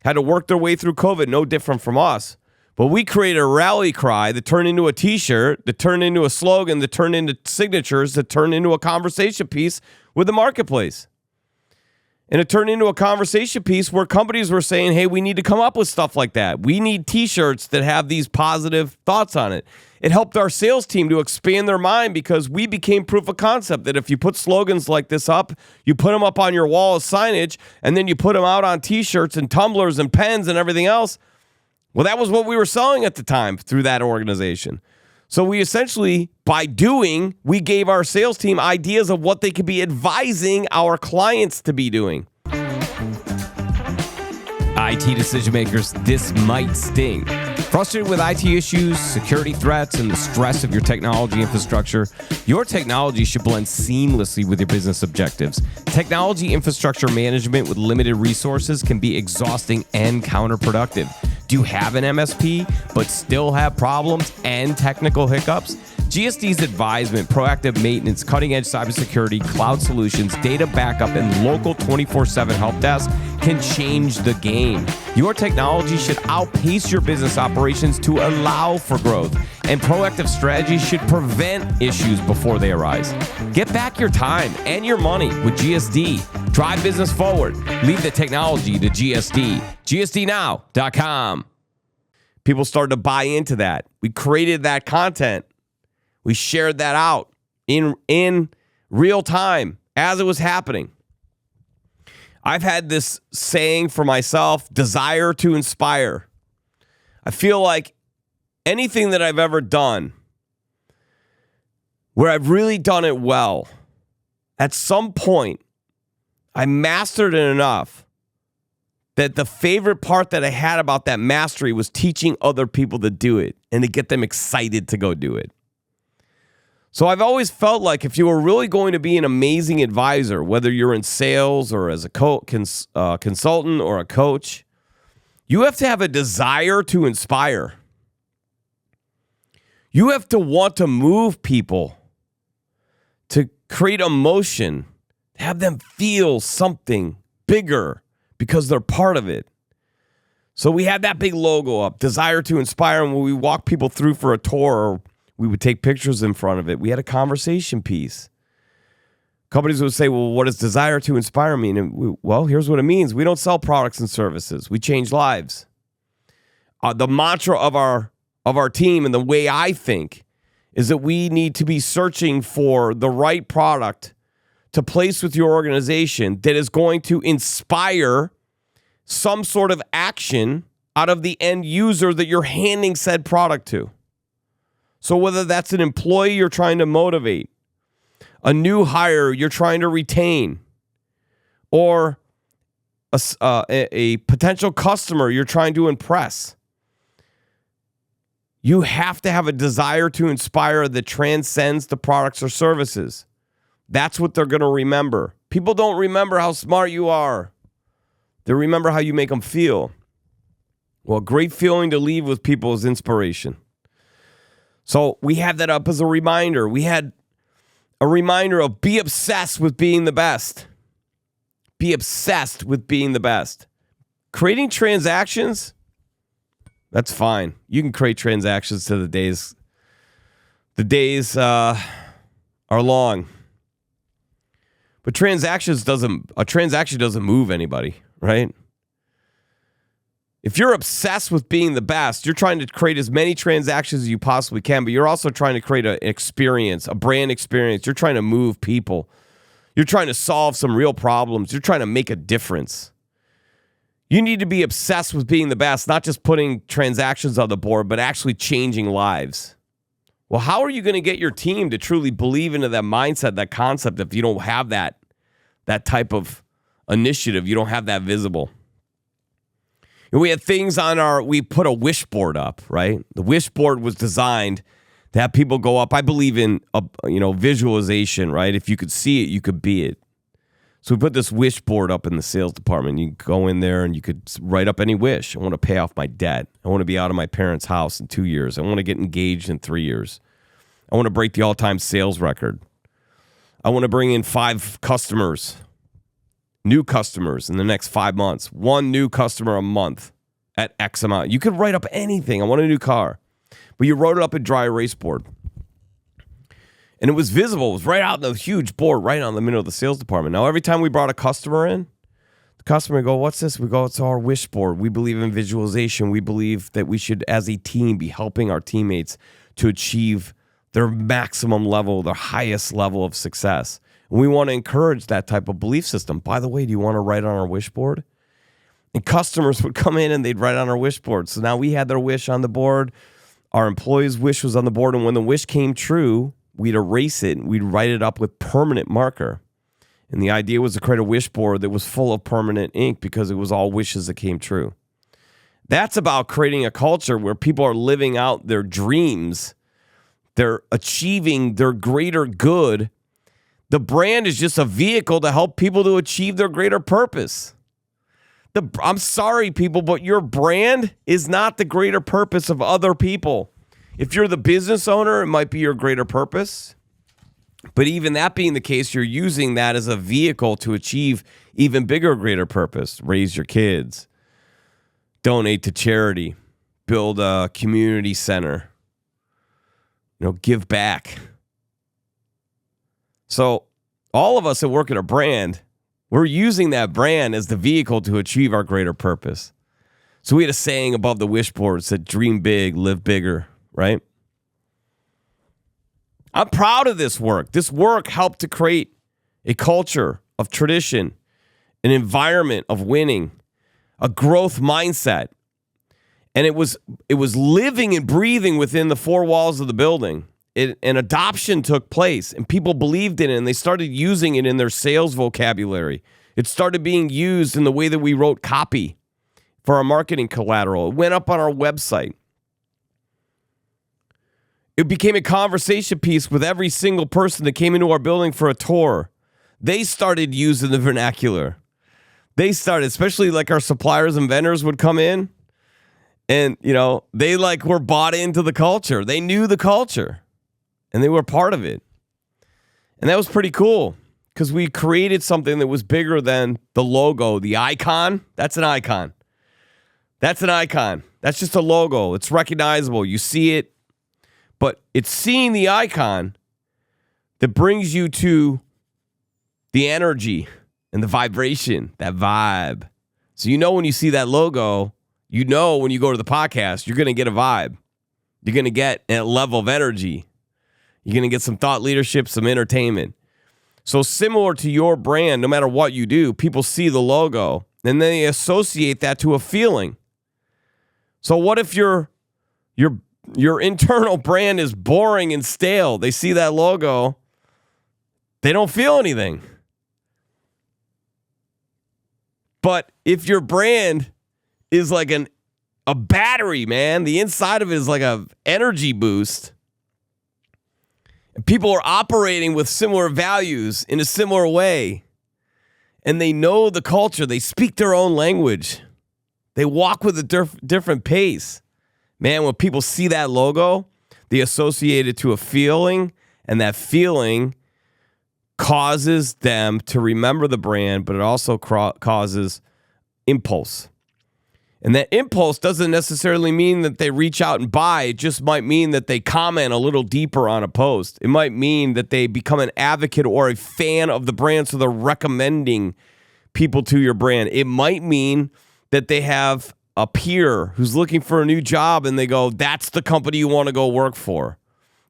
had to work their way through COVID, no different from us. But we created a rally cry that turned into a T-shirt, that turned into a slogan, that turned into signatures, that turned into a conversation piece with the marketplace. And it turned into a conversation piece where companies were saying, hey, we need to come up with stuff like that. We need T-shirts that have these positive thoughts on it. It helped our sales team to expand their mind because we became proof of concept that if you put slogans like this up, you put them up on your wall as signage, and then you put them out on T-shirts and tumblers and pens and everything else. Well, that was what we were selling at the time through that organization. So we essentially, by doing, we gave our sales team ideas of what they could be advising our clients to be doing. IT decision makers, this might sting. Frustrated with IT issues, security threats, and the stress of your technology infrastructure, your technology should blend seamlessly with your business objectives. Technology infrastructure management with limited resources can be exhausting and counterproductive. Do you have an MSP but still have problems and technical hiccups? GSD's advisement, proactive maintenance, cutting-edge cybersecurity, cloud solutions, data backup, and local 24/7 help desk can change the game. Your technology should outpace your business operations to allow for growth, and proactive strategies should prevent issues before they arise. Get back your time and your money with GSD. Drive business forward. Leave the technology to GSD. GSDnow.com. People started to buy into that. We created that content. We shared that out in real time as it was happening. I've had this saying for myself, desire to inspire. I feel like anything that I've ever done where I've really done it well, at some point, I mastered it enough that the favorite part that I had about that mastery was teaching other people to do it and to get them excited to go do it. So I've always felt like if you were really going to be an amazing advisor, whether you're in sales or as a consultant or a coach, you have to have a desire to inspire. You have to want to move people, to create emotion, have them feel something bigger because they're part of it. So we had that big logo up, desire to inspire, and when we walk people through for a tour, or we would take pictures in front of it, we had a conversation piece. Companies would say, well, what does desire to inspire mean? And well, here's what it means. We don't sell products and services. We change lives. The mantra of our team and the way I think is that we need to be searching for the right product to place with your organization that is going to inspire some sort of action out of the end user that you're handing said product to. So whether that's an employee you're trying to motivate, a new hire you're trying to retain, or a potential customer you're trying to impress, you have to have a desire to inspire that transcends the products or services. That's what they're going to remember. People don't remember how smart you are. They remember how you make them feel. Well, a great feeling to leave with people is inspiration. So we had that up as a reminder. We had a reminder of be obsessed with being the best. Be obsessed with being the best. Creating transactions, that's fine. You can create transactions to the days are long. But a transaction doesn't move anybody, right? If you're obsessed with being the best, you're trying to create as many transactions as you possibly can, but you're also trying to create an experience, a brand experience. You're trying to move people. You're trying to solve some real problems. You're trying to make a difference. You need to be obsessed with being the best, not just putting transactions on the board, but actually changing lives. Well, how are you going to get your team to truly believe into that mindset, that concept, if you don't have that type of initiative? You don't have that visible. And we had things we put a wish board up, right? The wish board was designed to have people go up. I believe in, visualization, right? If you could see it, you could be it. So we put this wish board up in the sales department. You go in there and you could write up any wish. I want to pay off my debt. I want to be out of my parents' house in 2 years. I want to get engaged in 3 years. I want to break the all-time sales record. I want to bring in 5 customers. New customers in the next 5 months. 1 new customer a month at X amount. You could write up anything. I want a new car. But you wrote it up in dry erase board. And it was visible. It was right out in the huge board, right on the middle of the sales department. Now, every time we brought a customer in, the customer would go, what's this? We go, it's our wish board. We believe in visualization. We believe that we should, as a team, be helping our teammates to achieve their maximum level, their highest level of success. We want to encourage that type of belief system. By the way, do you want to write on our wish board? And customers would come in and they'd write on our wish board. So now we had their wish on the board. Our employees' wish was on the board. And when the wish came true, we'd erase it and we'd write it up with permanent marker. And the idea was to create a wish board that was full of permanent ink because it was all wishes that came true. That's about creating a culture where people are living out their dreams. They're achieving their greater good. The brand is just a vehicle to help people to achieve their greater purpose. I'm sorry, people, but your brand is not the greater purpose of other people. If you're the business owner, it might be your greater purpose. But even that being the case, you're using that as a vehicle to achieve even bigger, greater purpose. Raise your kids. Donate to charity. Build a community center. Give back. So all of us that work at a brand, we're using that brand as the vehicle to achieve our greater purpose. So we had a saying above the wish board that said, dream big, live bigger, right? I'm proud of this work. This work helped to create a culture of tradition, an environment of winning, a growth mindset. And it was living and breathing within the 4 walls of the building. An adoption took place and people believed in it and they started using it in their sales vocabulary. It started being used in the way that we wrote copy for our marketing collateral. It went up on our website. It became a conversation piece with every single person that came into our building for a tour. They started using the vernacular. They started, especially like our suppliers and vendors would come in and, they were bought into the culture. They knew the culture. And they were part of it. And that was pretty cool because we created something that was bigger than the logo, the icon. That's an icon. That's an icon. That's just a logo. It's recognizable. You see it. But it's seeing the icon that brings you to the energy and the vibration, that vibe. So when you see that logo, when you go to the podcast, you're going to get a vibe. You're going to get a level of energy. You're going to get some thought leadership, some entertainment. So similar to your brand, no matter what you do, people see the logo and they associate that to a feeling. So what if your your internal brand is boring and stale, they see that logo, they don't feel anything. But if your brand is like a battery, man, the inside of it is like a energy boost, and people are operating with similar values in a similar way, and they know the culture, they speak their own language, they walk with a different pace. Man, when people see that logo, they associate it to a feeling, and that feeling causes them to remember the brand, but it also causes impulse. And that impulse doesn't necessarily mean that they reach out and buy. It just might mean that they comment a little deeper on a post. It might mean that they become an advocate or a fan of the brand, so they're recommending people to your brand. It might mean that they have a peer who's looking for a new job and they go, that's the company you want to go work for.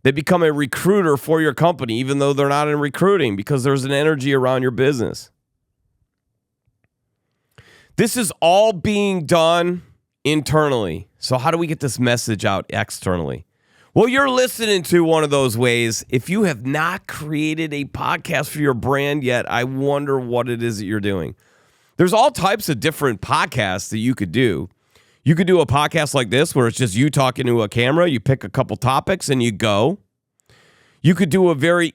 They become a recruiter for your company, even though they're not in recruiting, because there's an energy around your business. This is all being done internally. So how do we get this message out externally? Well, you're listening to one of those ways. If you have not created a podcast for your brand yet, I wonder what it is that you're doing. There's all types of different podcasts that you could do. You could do a podcast like this where it's just you talking to a camera. You pick a couple topics and you go. You could do a very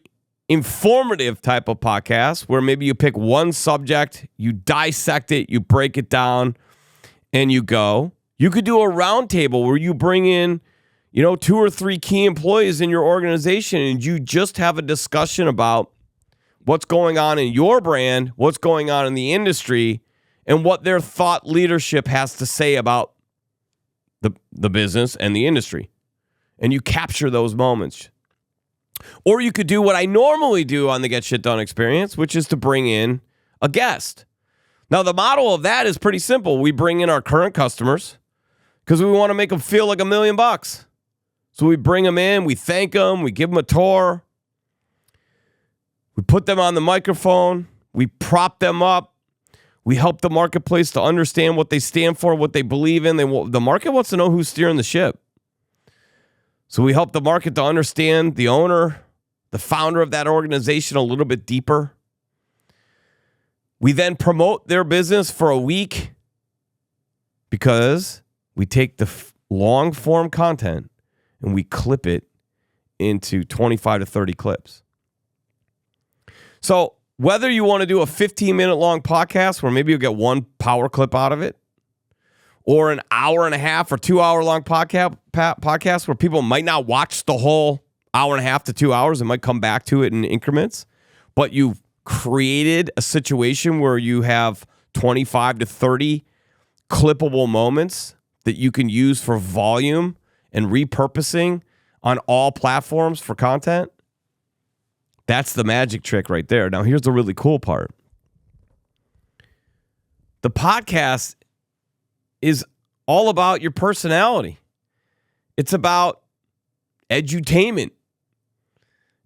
informative type of podcast where maybe you pick one subject, you dissect it, you break it down, and you go. You could do a roundtable where you bring in, 2 or 3 key employees in your organization and you just have a discussion about what's going on in your brand, what's going on in the industry, and what their thought leadership has to say about the business and the industry. And you capture those moments. Or you could do what I normally do on the Get Shit Done experience, which is to bring in a guest. Now, the model of that is pretty simple. We bring in our current customers because we want to make them feel like $1 million. So we bring them in, we thank them, we give them a tour. We put them on the microphone. We prop them up. We help the marketplace to understand what they stand for, what they believe in. The market wants to know who's steering the ship. So we help the market to understand the owner, the founder of that organization a little bit deeper. We then promote their business for a week because we take the long form content and we clip it into 25 to 30 clips. So whether you want to do a 15-minute long podcast where maybe you'll get one power clip out of it, or an hour and a half or 2 hour long podcast where people might not watch the whole hour and a half to 2 hours and might come back to it in increments, but you've created a situation where you have 25 to 30 clippable moments that you can use for volume and repurposing on all platforms for content. That's the magic trick right there. Now, here's the really cool part. The podcast is all about your personality. It's about edutainment.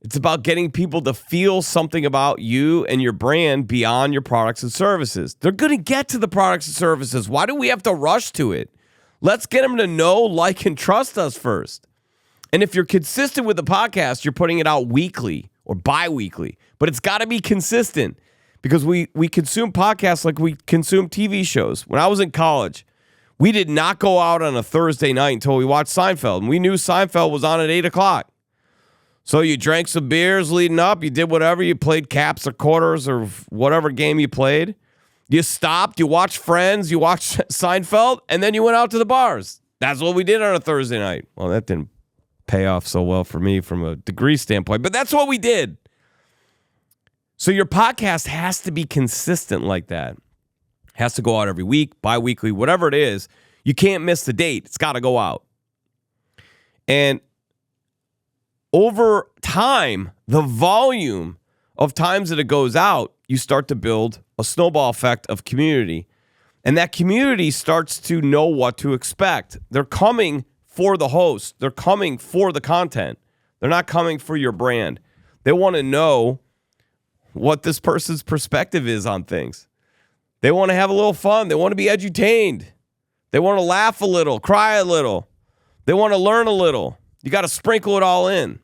It's about getting people to feel something about you and your brand beyond your products and services. They're going to get to the products and services. Why do we have to rush to it? Let's get them to know, like, and trust us first. And if you're consistent with the podcast, you're putting it out weekly or bi-weekly. But it's got to be consistent because we consume podcasts like we consume TV shows. When I was in college, we did not go out on a Thursday night until we watched Seinfeld. And we knew Seinfeld was on at 8 o'clock. So you drank some beers leading up. You did whatever. You played caps or quarters or whatever game you played. You stopped. You watched Friends. You watched Seinfeld. And then you went out to the bars. That's what we did on a Thursday night. Well, that didn't pay off so well for me from a degree standpoint. But that's what we did. So your podcast has to be consistent like that. Has to go out every week, bi-weekly, whatever it is. You can't miss the date. It's got to go out. And over time, the volume of times that it goes out, you start to build a snowball effect of community. And that community starts to know what to expect. They're coming for the host. They're coming for the content. They're not coming for your brand. They want to know what this person's perspective is on things. They want to have a little fun. They want to be edutained. They want to laugh a little, cry a little. They want to learn a little. You got to sprinkle it all in.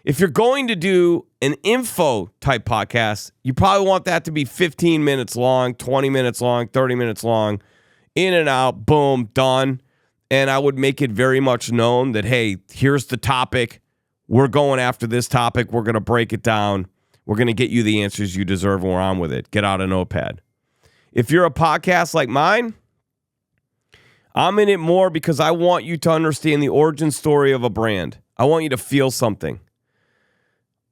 If you're going to do an info type podcast, you probably want that to be 15 minutes long, 20 minutes long, 30 minutes long, in and out, boom, done. And I would make it very much known that, hey, here's the topic. We're going after this topic. We're going to break it down. We're going to get you the answers you deserve, and we're on with it. Get out a notepad. If you're a podcast like mine, I'm in it more because I want you to understand the origin story of a brand. I want you to feel something.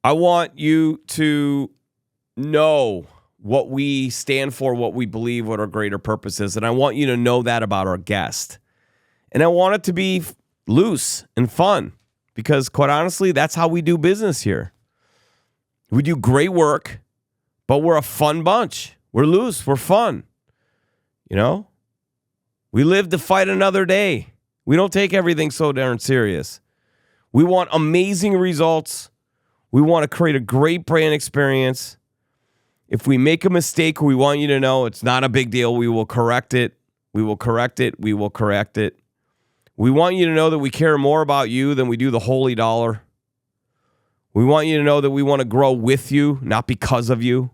I want you to know what we stand for, what we believe, what our greater purpose is. And I want you to know that about our guest. And I want it to be loose and fun because, quite honestly, that's how we do business here. We do great work, but we're a fun bunch. We're loose. We're fun. You know? We live to fight another day. We don't take everything so darn serious. We want amazing results. We want to create a great brand experience. If we make a mistake, we want you to know it's not a big deal. We will correct it. We will correct it. We will correct it. We want you to know that we care more about you than we do the holy dollar. We want you to know that we want to grow with you, not because of you.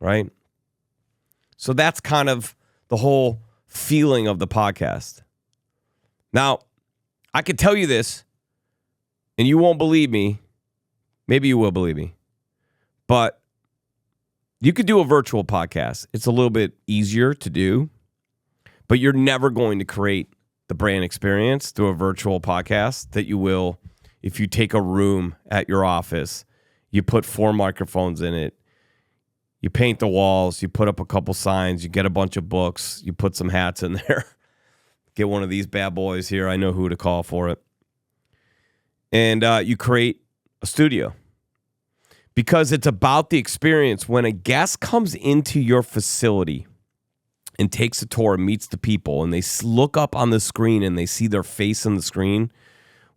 Right? So that's kind of the whole feeling of the podcast. Now, I could tell you this, and you won't believe me. Maybe you will believe me. But you could do a virtual podcast. It's a little bit easier to do, but you're never going to create the brand experience through a virtual podcast that you will if you take a room at your office, you put 4 microphones in it, you paint the walls, you put up a couple signs, you get a bunch of books, you put some hats in there. Get one of these bad boys here. I know who to call for it. And you create a studio. Because it's about the experience. When a guest comes into your facility and takes a tour and meets the people, and they look up on the screen and they see their face on the screen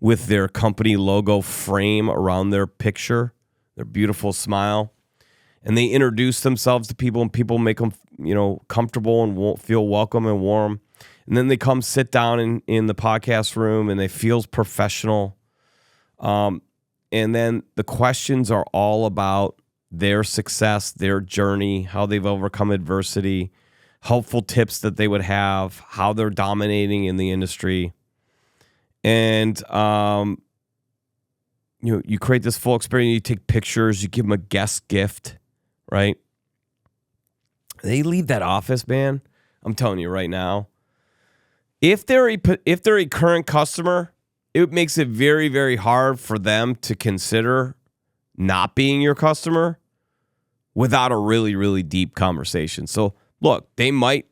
with their company logo frame around their picture, their beautiful smile, and they introduce themselves to people, and people make them, comfortable and feel welcome and warm. And then they come sit down in the podcast room, and they feel professional. And then the questions are all about their success, their journey, how they've overcome adversity, helpful tips that they would have, how they're dominating in the industry. And you create this full experience. You take pictures. You give them a guest gift, right? They leave that office, man. I'm telling you right now. If they're a current customer, it makes it very, very hard for them to consider not being your customer without a really, really deep conversation. So, look, they might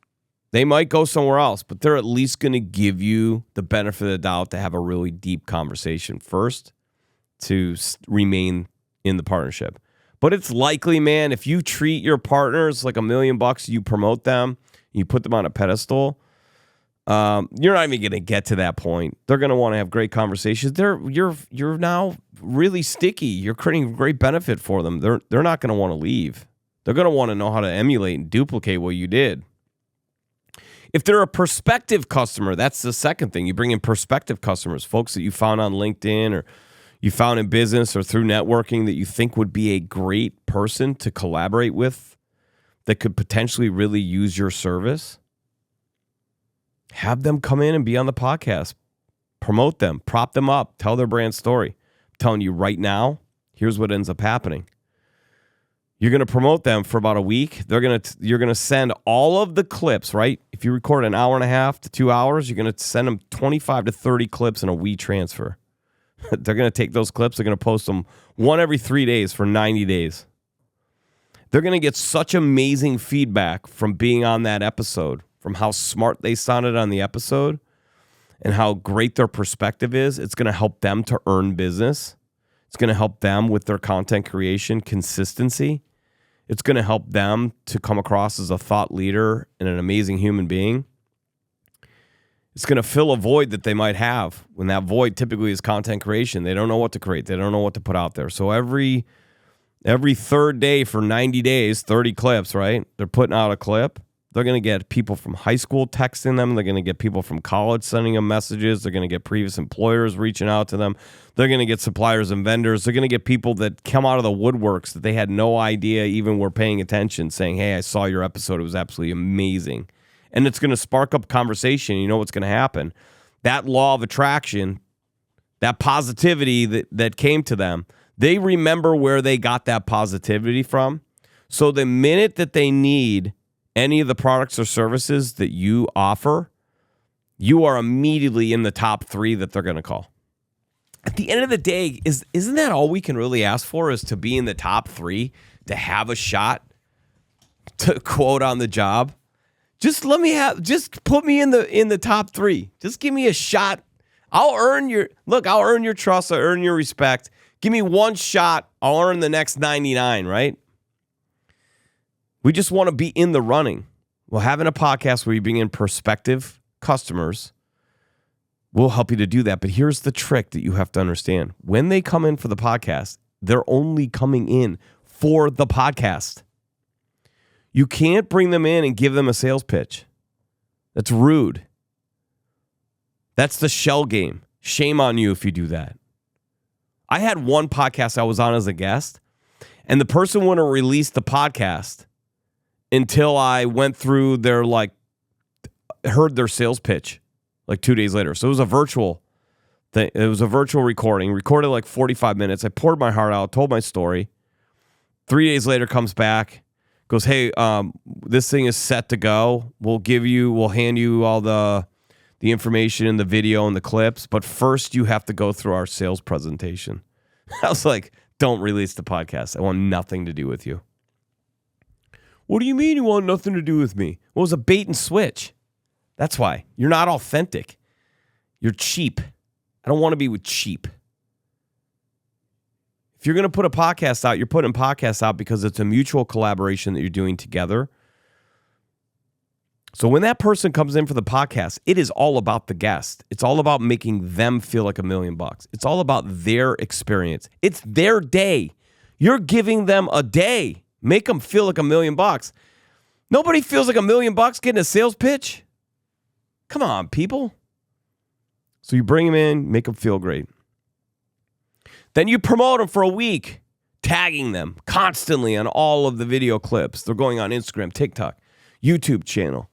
go somewhere else, but they're at least going to give you the benefit of the doubt to have a really deep conversation first to remain in the partnership. But it's likely, man, if you treat your partners like $1 million, you promote them, you put them on a pedestal, you're not even going to get to that point. They're going to want to have great conversations. You're now really sticky. You're creating great benefit for them. They're not going to want to leave. They're going to want to know how to emulate and duplicate what you did. If they're a prospective customer, that's the second thing. You bring in prospective customers, folks that you found on LinkedIn or you found in business or through networking that you think would be a great person to collaborate with that could potentially really use your service. Have them come in and be on the podcast. Promote them. Prop them up. Tell their brand story. I'm telling you right now, here's what ends up happening. You're going to promote them for about a week. You're going to send all of the clips, right? If you record an hour and a half to 2 hours, you're going to send them 25 to 30 clips in a WeTransfer. They're going to take those clips. They're going to post them one every 3 days for 90 days. They're going to get such amazing feedback from being on that episode, from how smart they sounded on the episode and how great their perspective is. It's going to help them to earn business. It's going to help them with their content creation consistency. It's going to help them to come across as a thought leader and an amazing human being. It's going to fill a void that they might have. When that void typically is content creation, they don't know what to create. They don't know what to put out there. So every third day for 90 days, 30 clips, right? They're putting out a clip. They're going to get people from high school texting them. They're going to get people from college sending them messages. They're going to get previous employers reaching out to them. They're going to get suppliers and vendors. They're going to get people that come out of the woodworks that they had no idea even were paying attention, saying, hey, I saw your episode. It was absolutely amazing. And it's going to spark up conversation. You know what's going to happen? That law of attraction, that positivity that came to them, they remember where they got that positivity from. So the minute that they need any of the products or services that you offer, you are immediately in the top 3 that they're going to call. At the end of the day, isn't that all we can really ask for, is to be in the top 3, to have a shot to quote on the job? Just put me in the top 3. Just give me a shot. I'll earn your trust. I'll earn your respect. Give me one shot. I'll earn the next 99, right? We just want to be in the running. Well, having a podcast where you bring in prospective customers will help you to do that. But here's the trick that you have to understand. When they come in for the podcast, they're only coming in for the podcast. You can't bring them in and give them a sales pitch. That's rude. That's the shell game. Shame on you if you do that. I had one podcast I was on as a guest, and the person wouldn't release the podcast until I went through heard their sales pitch 2 days later. So it was a virtual thing. It was a virtual recording, recorded 45 minutes. I poured my heart out, told my story. 3 days later, comes back, goes, hey, this thing is set to go. We'll hand you all the information and the video and the clips, but first you have to go through our sales presentation. I was like, don't release the podcast. I want nothing to do with you. What do you mean you want nothing to do with me? Well, it was a bait and switch. That's why. You're not authentic. You're cheap. I don't want to be with cheap. If you're going to put a podcast out, you're putting podcasts out because it's a mutual collaboration that you're doing together. So when that person comes in for the podcast, it is all about the guest. It's all about making them feel like $1 million. It's all about their experience. It's their day. You're giving them a day. Make them feel like $1 million. Nobody feels like $1 million getting a sales pitch. Come on, people. So you bring them in, make them feel great. Then you promote them for a week, tagging them constantly on all of the video clips. They're going on Instagram, TikTok, YouTube channel,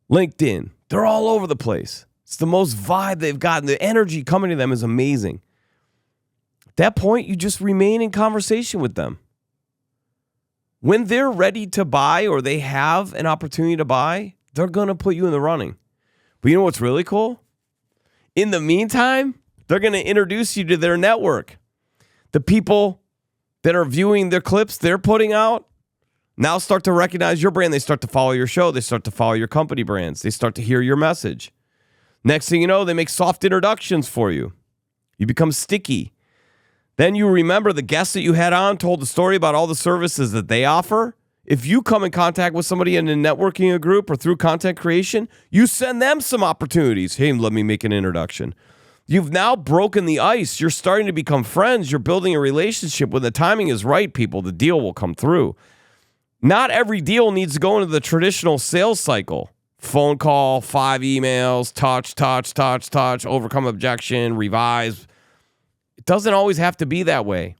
LinkedIn. They're all over the place. It's the most vibe they've gotten. The energy coming to them is amazing. At that point, you just remain in conversation with them. When they're ready to buy or they have an opportunity to buy, they're going to put you in the running. But you know what's really cool? In the meantime, they're going to introduce you to their network. The people that are viewing their clips they're putting out now start to recognize your brand. They start to follow your show. They start to follow your company brands. They start to hear your message. Next thing you know, they make soft introductions for you. You become sticky. Then you remember the guests that you had on told the story about all the services that they offer. If you come in contact with somebody in a networking group or through content creation, you send them some opportunities. Hey, let me make an introduction. You've now broken the ice. You're starting to become friends. You're building a relationship. When the timing is right, people, the deal will come through. Not every deal needs to go into the traditional sales cycle. Phone call, 5 emails, touch, overcome objection, revise. It doesn't always have to be that way.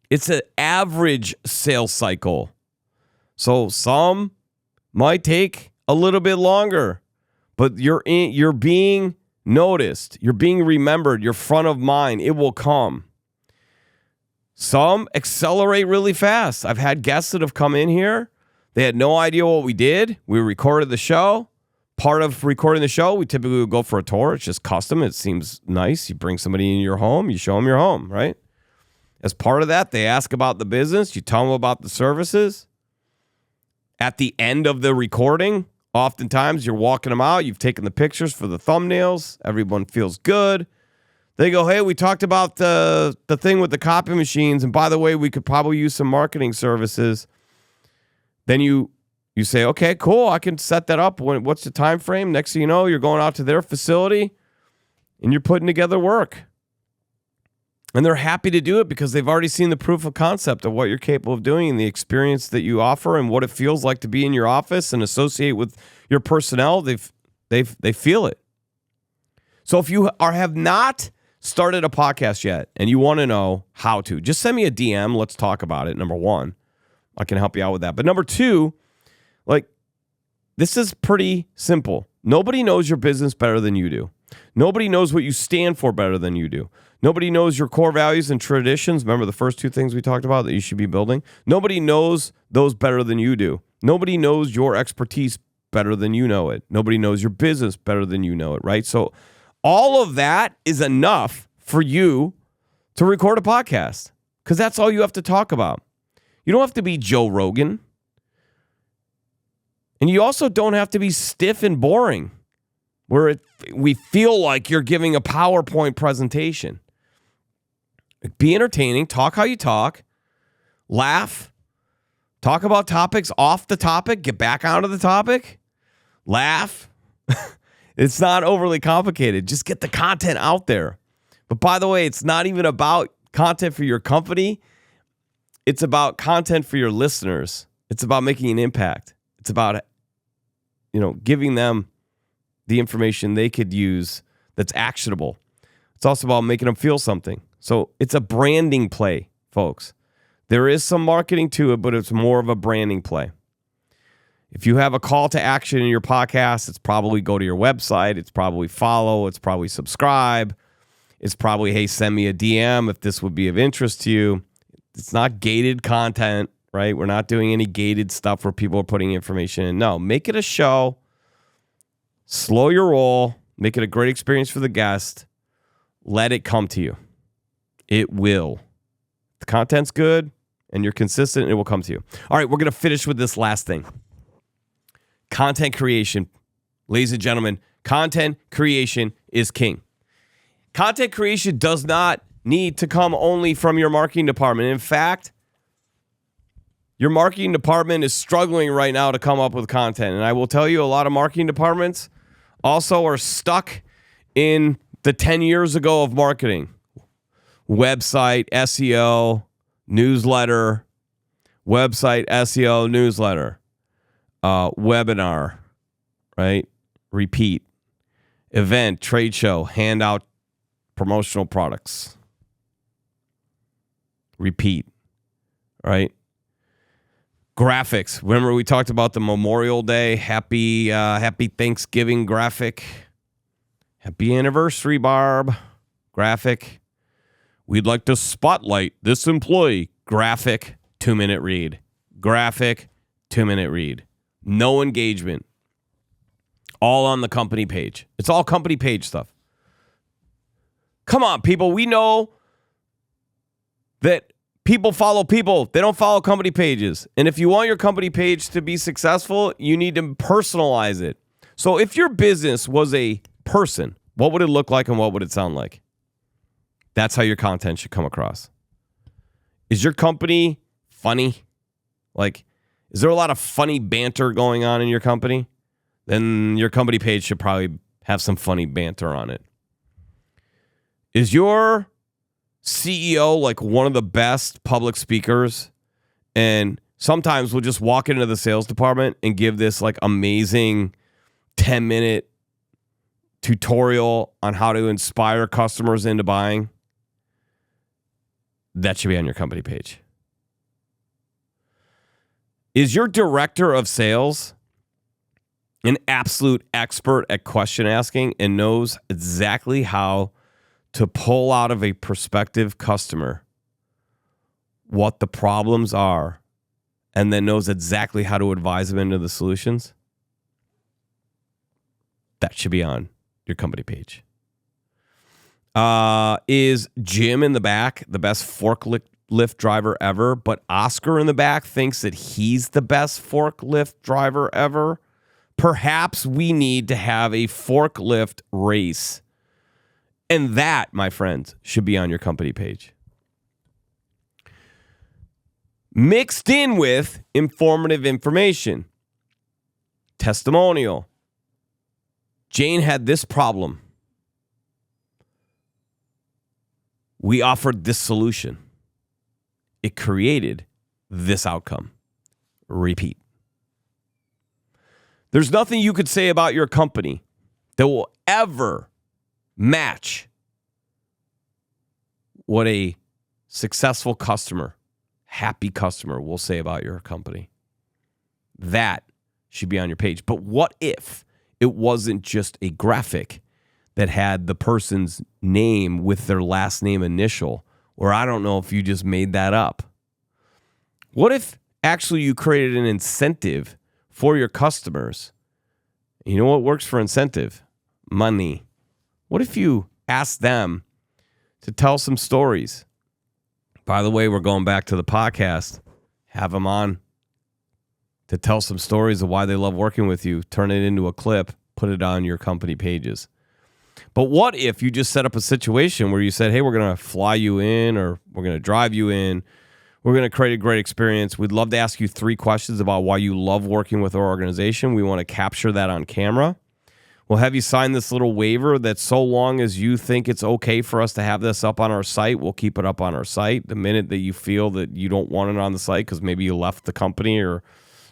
It's an average sales cycle. So some might take a little bit longer, but you're being noticed. You're being remembered. You're front of mind. It will come. Some accelerate really fast. I've had guests that have come in here. They had no idea what we did. We recorded the show. Part of recording the show, we typically would go for a tour. It's just custom. It seems nice. You bring somebody in your home. You show them your home, right? As part of that, they ask about the business. You tell them about the services. At the end of the recording, oftentimes you're walking them out. You've taken the pictures for the thumbnails. Everyone feels good. They go, hey, we talked about the thing with the copy machines. And by the way, we could probably use some marketing services. Then you say, okay, cool. I can set that up. What's the time frame? Next thing you know, you're going out to their facility and you're putting together work. And they're happy to do it because they've already seen the proof of concept of what you're capable of doing and the experience that you offer and what it feels like to be in your office and associate with your personnel. They feel it. So if you have not started a podcast yet and you want to know how to, just send me a DM. Let's talk about it. Number one, I can help you out with that. But number two, like, this is pretty simple. Nobody knows your business better than you do. Nobody knows what you stand for better than you do. Nobody knows your core values and traditions. Remember the first two things we talked about that you should be building? Nobody knows those better than you do. Nobody knows your expertise better than you know it. Nobody knows your business better than you know it, right? So all of that is enough for you to record a podcast because that's all you have to talk about. You don't have to be Joe Rogan. And you also don't have to be stiff and boring where we feel like you're giving a PowerPoint presentation. Be entertaining, talk how you talk, laugh, talk about topics off the topic, get back onto the topic, laugh. It's not overly complicated. Just get the content out there. But by the way, it's not even about content for your company. It's about content for your listeners. It's about making an impact. It's about, giving them the information they could use that's actionable. It's also about making them feel something. So it's a branding play, folks. There is some marketing to it, but it's more of a branding play. If you have a call to action in your podcast, it's probably go to your website. It's probably follow. It's probably subscribe. It's probably, hey, send me a DM if this would be of interest to you. It's not gated content, right? We're not doing any gated stuff where people are putting information in. No, make it a show. Slow your roll. Make it a great experience for the guest. Let it come to you. It will. The content's good and you're consistent, it will come to you. All right, we're going to finish with this last thing. Content creation. Ladies and gentlemen, content creation is king. Content creation does not need to come only from your marketing department. In fact, your marketing department is struggling right now to come up with content. And I will tell you, a lot of marketing departments also are stuck in the 10 years ago of marketing. Website, SEO, newsletter, website, SEO, newsletter, webinar, right? Repeat, event, trade show, hand out promotional products. Repeat, right? Graphics. Remember we talked about the Memorial Day, happy Thanksgiving graphic. Happy anniversary, Barb. Graphic. We'd like to spotlight this employee. Graphic, 2-minute read. Graphic, 2-minute read. No engagement. All on the company page. It's all company page stuff. Come on, people. We know that people follow people. They don't follow company pages. And if you want your company page to be successful, you need to personalize it. So if your business was a person, what would it look like and what would it sound like? That's how your content should come across. Is your company funny? Like, is there a lot of funny banter going on in your company? Then your company page should probably have some funny banter on it. Is your CEO like one of the best public speakers? And sometimes we'll just walk into the sales department and give this like amazing 10-minute tutorial on how to inspire customers into buying. That should be on your company page. Is your director of sales an absolute expert at question asking and knows exactly how to pull out of a prospective customer what the problems are and then knows exactly how to advise them into the solutions? That should be on your company page. Is Jim in the back the best forklift driver ever, but Oscar in the back thinks that he's the best forklift driver ever? Perhaps we need to have a forklift race. And that, my friends, should be on your company page. Mixed in with informative information. Testimonial. Jane had this problem. We offered this solution. It created this outcome. Repeat. There's nothing you could say about your company that will ever match what a successful customer, happy customer will say about your company. That should be on your page. But what if it wasn't just a graphic that had the person's name with their last name initial? Or I don't know if you just made that up. What if actually you created an incentive for your customers? You know what works for incentive? Money. What if you asked them to tell some stories? By the way, we're going back to the podcast. Have them on to tell some stories of why they love working with you. Turn it into a clip. Put it on your company pages. But what if you just set up a situation where you said, hey, we're going to fly you in, or we're going to drive you in. We're going to create a great experience. We'd love to ask you 3 questions about why you love working with our organization. We want to capture that on camera. We'll have you sign this little waiver that so long as you think it's okay for us to have this up on our site, we'll keep it up on our site. The minute that you feel that you don't want it on the site because maybe you left the company or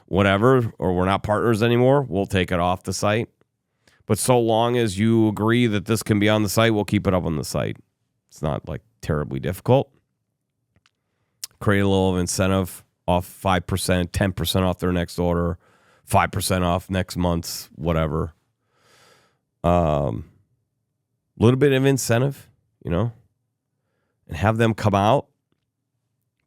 whatever, or we're not partners anymore, we'll take it off the site. But so long as you agree that this can be on the site, we'll keep it up on the site. It's not like terribly difficult. Create a little incentive off 5%, 10% off their next order, 5% off next month's whatever. Little bit of incentive, and have them come out.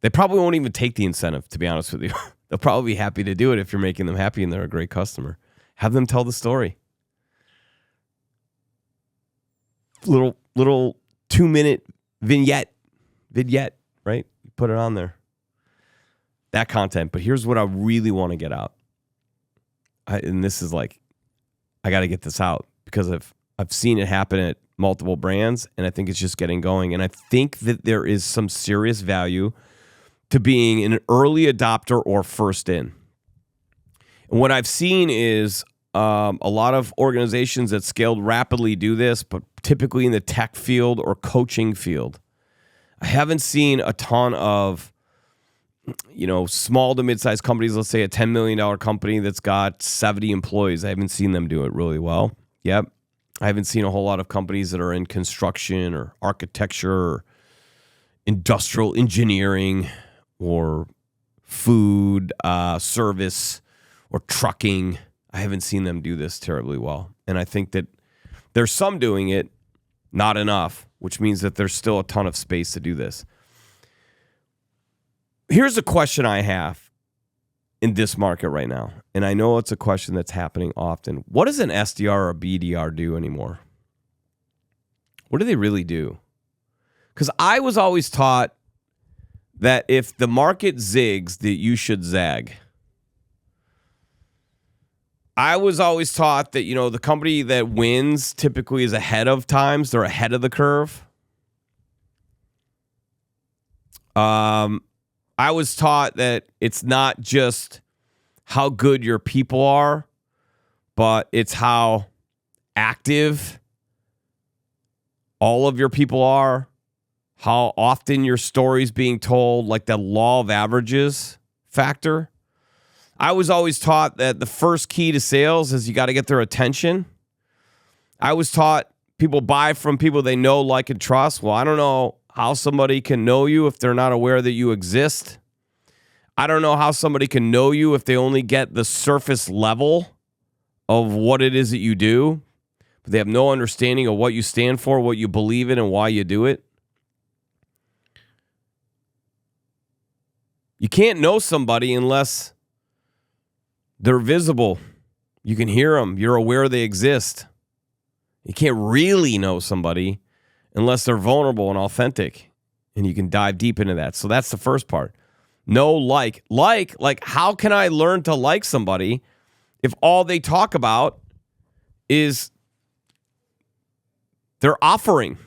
They probably won't even take the incentive, to be honest with you. They'll probably be happy to do it if you're making them happy and they're a great customer. Have them tell the story. Little 2-minute vignette, right? You put it on there. That content. But here's what I really want to get out. And this is like, I got to get this out because I've seen it happen at multiple brands, and I think it's just getting going. And I think that there is some serious value to being an early adopter or first in. And what I've seen is a lot of organizations that scaled rapidly do this, but typically in the tech field or coaching field. I haven't seen a ton of, small to mid-sized companies, let's say a $10 million company that's got 70 employees. I haven't seen them do it really well. Yep. I haven't seen a whole lot of companies that are in construction or architecture or industrial engineering or food, service, or trucking. I haven't seen them do this terribly well. And I think that there's some doing it, not enough, which means that there's still a ton of space to do this. Here's a question I have in this market right now, and I know it's a question that's happening often. What does an SDR or a BDR do anymore? What do they really do? Because I was always taught that if the market zigs, that you should zag. I was always taught that, the company that wins typically is ahead of times. They're ahead of the curve. I was taught that it's not just how good your people are, but it's how active all of your people are, how often your story's being told, like the law of averages factor. I was always taught that the first key to sales is you got to get their attention. I was taught people buy from people they know, like, and trust. Well, I don't know how somebody can know you if they're not aware that you exist. I don't know how somebody can know you if they only get the surface level of what it is that you do, but they have no understanding of what you stand for, what you believe in, and why you do it. You can't know somebody unless they're visible. You can hear them. You're aware they exist. You can't really know somebody unless they're vulnerable and authentic, and you can dive deep into that. So that's the first part. No, like, how can I learn to like somebody if all they talk about is their offering?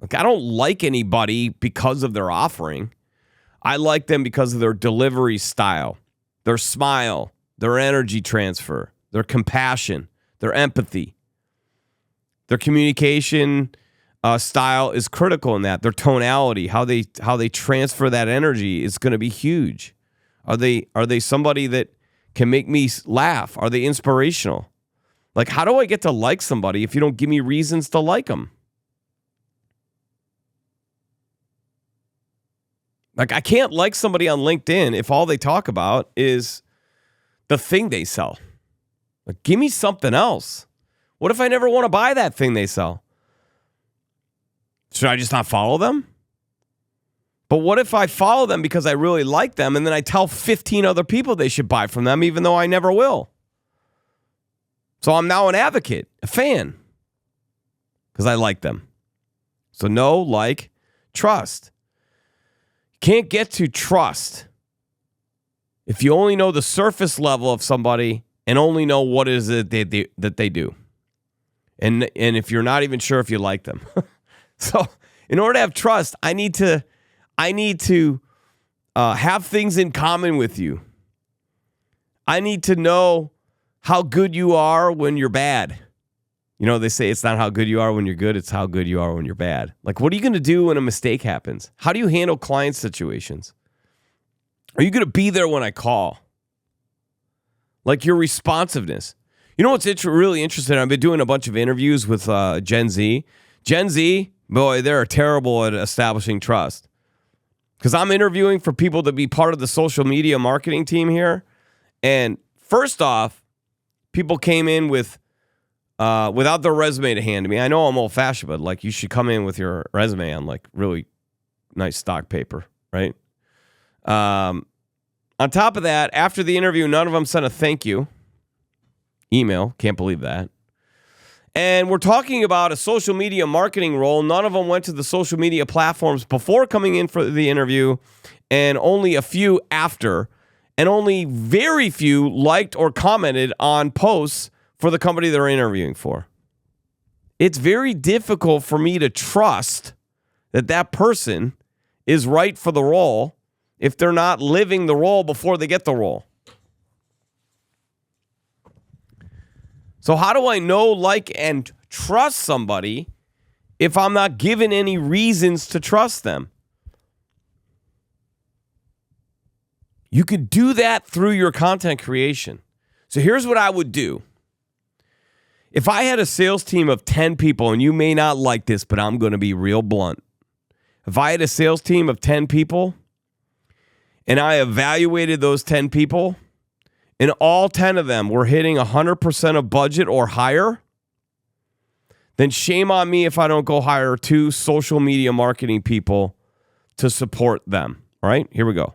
Like, I don't like anybody because of their offering. I like them because of their delivery style, their smile, their energy transfer, their compassion, their empathy, their communication style is critical in that. Their tonality, how they transfer that energy is going to be huge. Are they somebody that can make me laugh? Are they inspirational? Like, how do I get to like somebody if you don't give me reasons to like them? Like, I can't like somebody on LinkedIn if all they talk about is the thing they sell. Like, give me something else. What if I never want to buy that thing they sell? Should I just not follow them? But what if I follow them because I really like them and then I tell 15 other people they should buy from them even though I never will? So I'm now an advocate, a fan, because I like them. So know, like, trust. Can't get to trust if you only know the surface level of somebody and only know what is it that they do. And if you're not even sure if you like them. So in order to have trust, I need to have things in common with you. I need to know how good you are when you're bad. You know, they say it's not how good you are when you're good, it's how good you are when you're bad. Like, what are you going to do when a mistake happens? How do you handle client situations? Are you going to be there when I call? Like, your responsiveness. You know what's really interesting? I've been doing a bunch of interviews with Gen Z. Gen Z, boy, they're terrible at establishing trust. Because I'm interviewing for people to be part of the social media marketing team here. And first off, people came in with without their resume to hand to me. I know I'm old-fashioned, but like, you should come in with your resume on like really nice stock paper, right? On top of that, after the interview, none of them sent a thank you email. Can't believe that. And we're talking about a social media marketing role. None of them went to the social media platforms before coming in for the interview, and only a few after, and only very few liked or commented on posts for the company they're interviewing for. It's very difficult for me to trust that that person is right for the role if they're not living the role before they get the role. So how do I know, like, and trust somebody if I'm not given any reasons to trust them? You could do that through your content creation. So here's what I would do. If I had a sales team of 10 people, and you may not like this, but I'm going to be real blunt. If I had a sales team of 10 people, and I evaluated those 10 people, and all 10 of them were hitting 100% of budget or higher, then shame on me if I don't go hire 2 social media marketing people to support them. All right, here we go.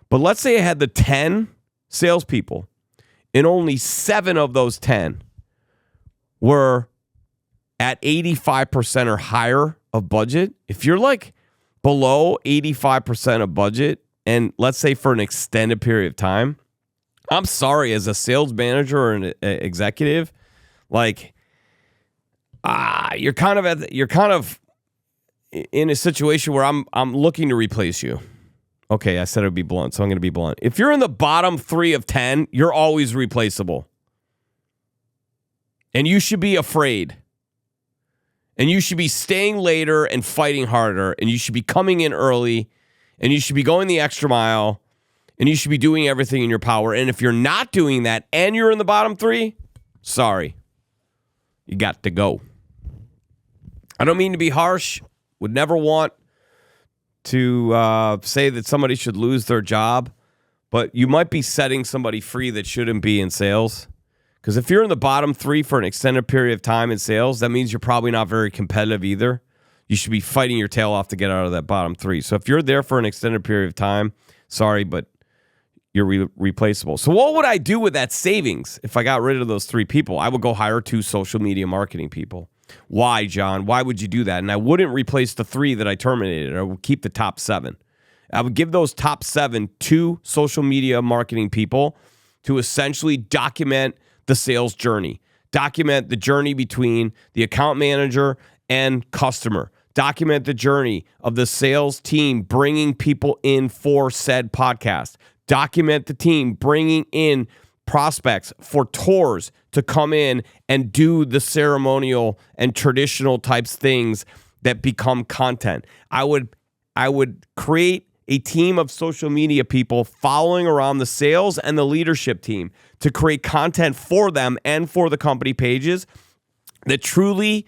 But let's say I had the 10 salespeople, and only 7 of those 10 were at 85% or higher of budget. If you're like below 85% of budget, and let's say for an extended period of time, I'm sorry, as a sales manager or an executive, like, you're kind of in a situation where I'm looking to replace you. Okay, I said it would be blunt, so I'm going to be blunt. If you're in the bottom 3 of 10, you're always replaceable. And you should be afraid. And you should be staying later and fighting harder. And you should be coming in early. And you should be going the extra mile. And you should be doing everything in your power. And if you're not doing that and you're in the bottom 3, sorry. You got to go. I don't mean to be harsh. Would never want to say that somebody should lose their job. But you might be setting somebody free that shouldn't be in sales. Because if you're in the bottom 3 for an extended period of time in sales, that means you're probably not very competitive either. You should be fighting your tail off to get out of that bottom 3. So if you're there for an extended period of time, sorry, but you're replaceable. So what would I do with that savings if I got rid of those 3 people? I would go hire 2 social media marketing people. Why, John? Why would you do that? And I wouldn't replace the 3 that I terminated. I would keep the top 7. I would give those top 7 2 social media marketing people to essentially document the sales journey. Document the journey between the account manager and customer. Document the journey of the sales team bringing people in for said podcast. Document the team bringing in prospects for tours to come in and do the ceremonial and traditional types things that become content. I would create a team of social media people following around the sales and the leadership team to create content for them and for the company pages that truly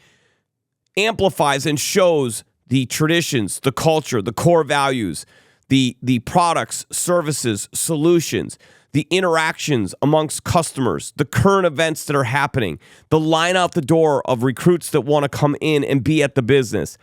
amplifies and shows the traditions, the culture, the core values, the products, services, solutions, the interactions amongst customers, the current events that are happening, the line out the door of recruits that want to come in and be at the business.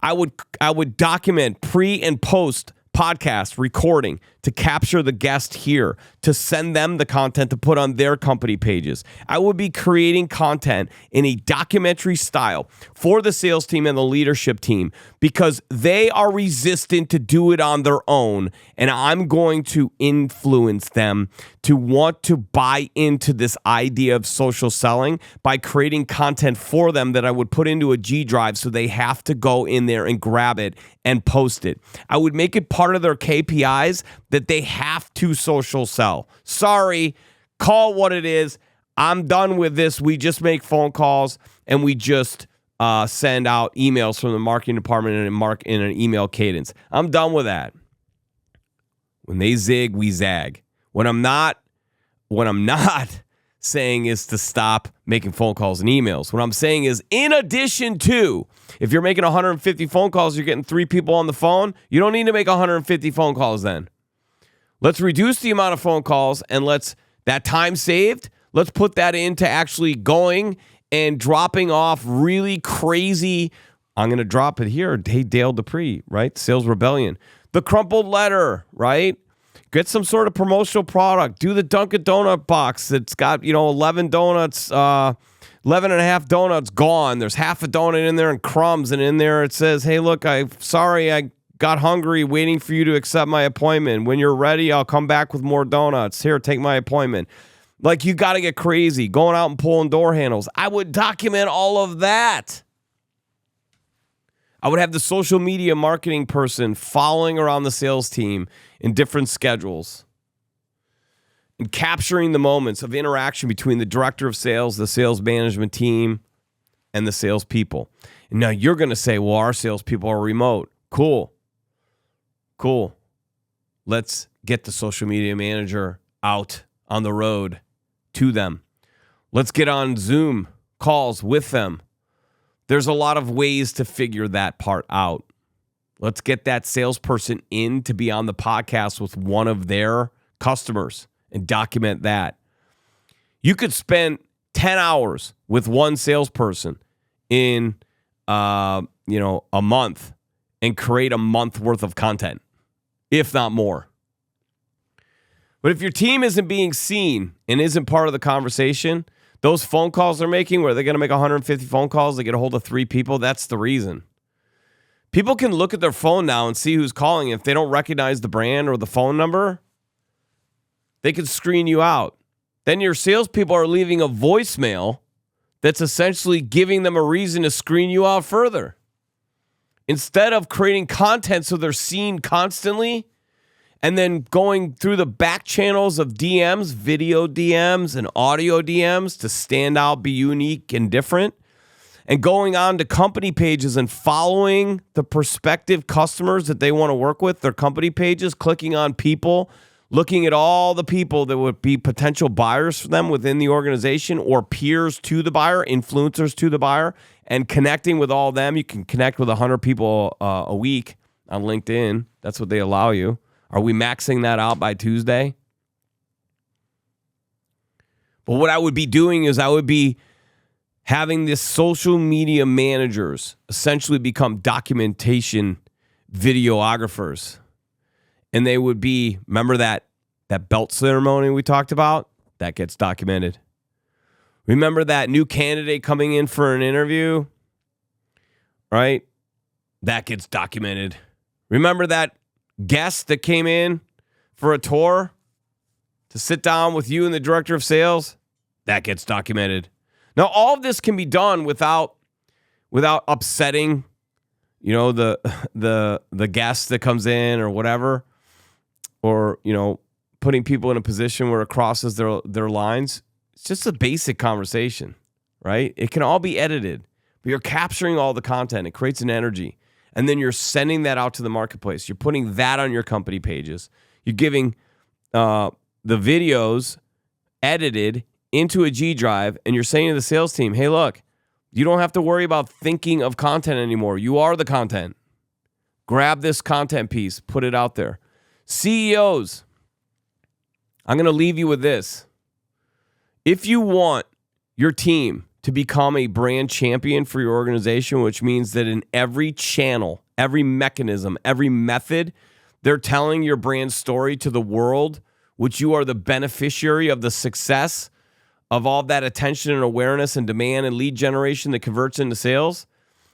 I would document pre and post podcast recording to capture the guest here, to send them the content to put on their company pages. I would be creating content in a documentary style for the sales team and the leadership team because they are resistant to do it on their own, and I'm going to influence them to want to buy into this idea of social selling by creating content for them that I would put into a G drive so they have to go in there and grab it and post it. I would make it part of their KPIs that they have to social sell. Sorry, call what it is. I'm done with this. We just make phone calls and we just send out emails from the marketing department in an email cadence. I'm done with that. When they zig, we zag. What I'm not saying is to stop making phone calls and emails. What I'm saying is, in addition to, if you're making 150 phone calls, you're getting 3 people on the phone, you don't need to make 150 phone calls then. Let's reduce the amount of phone calls and that time saved, let's put that into actually going and dropping off really crazy. I'm going to drop it here. Hey, Dale Dupree, right? Sales Rebellion. The crumpled letter, right? Get some sort of promotional product. Do the Dunkin' Donut box that's got, 11 donuts, 11 and a half donuts gone. There's half a donut in there and crumbs. And in there it says, hey, look, I got hungry waiting for you to accept my appointment. When you're ready, I'll come back with more donuts. Here, take my appointment. Like, you got to get crazy. Going out and pulling door handles. I would document all of that. I would have the social media marketing person following around the sales team in different schedules and capturing the moments of interaction between the director of sales, the sales management team, and the salespeople. And now you're going to say, well, our salespeople are remote. Cool. Let's get the social media manager out on the road to them. Let's get on Zoom calls with them. There's a lot of ways to figure that part out. Let's get that salesperson in to be on the podcast with one of their customers and document that. You could spend 10 hours with one salesperson in, a month and create a month worth of content, if not more. But if your team isn't being seen and isn't part of the conversation, those phone calls they're making where they're going to make 150 phone calls to get a hold of 3 people, that's the reason. People can look at their phone now and see who's calling. If they don't recognize the brand or the phone number, they can screen you out. Then your salespeople are leaving a voicemail that's essentially giving them a reason to screen you out further. Instead of creating content so they're seen constantly, and then going through the back channels of DMs, video DMs and audio DMs to stand out, be unique and different, and going on to company pages and following the prospective customers that they want to work with, their company pages, clicking on people, looking at all the people that would be potential buyers for them within the organization or peers to the buyer, influencers to the buyer, and connecting with all of them. You can connect with 100 people a week on LinkedIn. That's what they allow you. Are we maxing that out by Tuesday? But what I would be doing is I would be having this social media managers essentially become documentation videographers. And they would be, remember that belt ceremony we talked about? That gets documented. Remember that new candidate coming in for an interview? Right? That gets documented. Remember that guest that came in for a tour to sit down with you and the director of sales? That gets documented. Now, all of this can be done without upsetting, the guest that comes in or whatever, or, putting people in a position where it crosses their lines. It's just a basic conversation, right? It can all be edited, but you're capturing all the content. It creates an energy. And then you're sending that out to the marketplace. You're putting that on your company pages. You're giving the videos edited into a G drive, and you're saying to the sales team, hey, look, you don't have to worry about thinking of content anymore. You are the content. Grab this content piece, put it out there. CEOs, I'm going to leave you with this. If you want your team to become a brand champion for your organization, which means that in every channel, every mechanism, every method, they're telling your brand story to the world, which you are the beneficiary of the success of all that attention and awareness and demand and lead generation that converts into sales,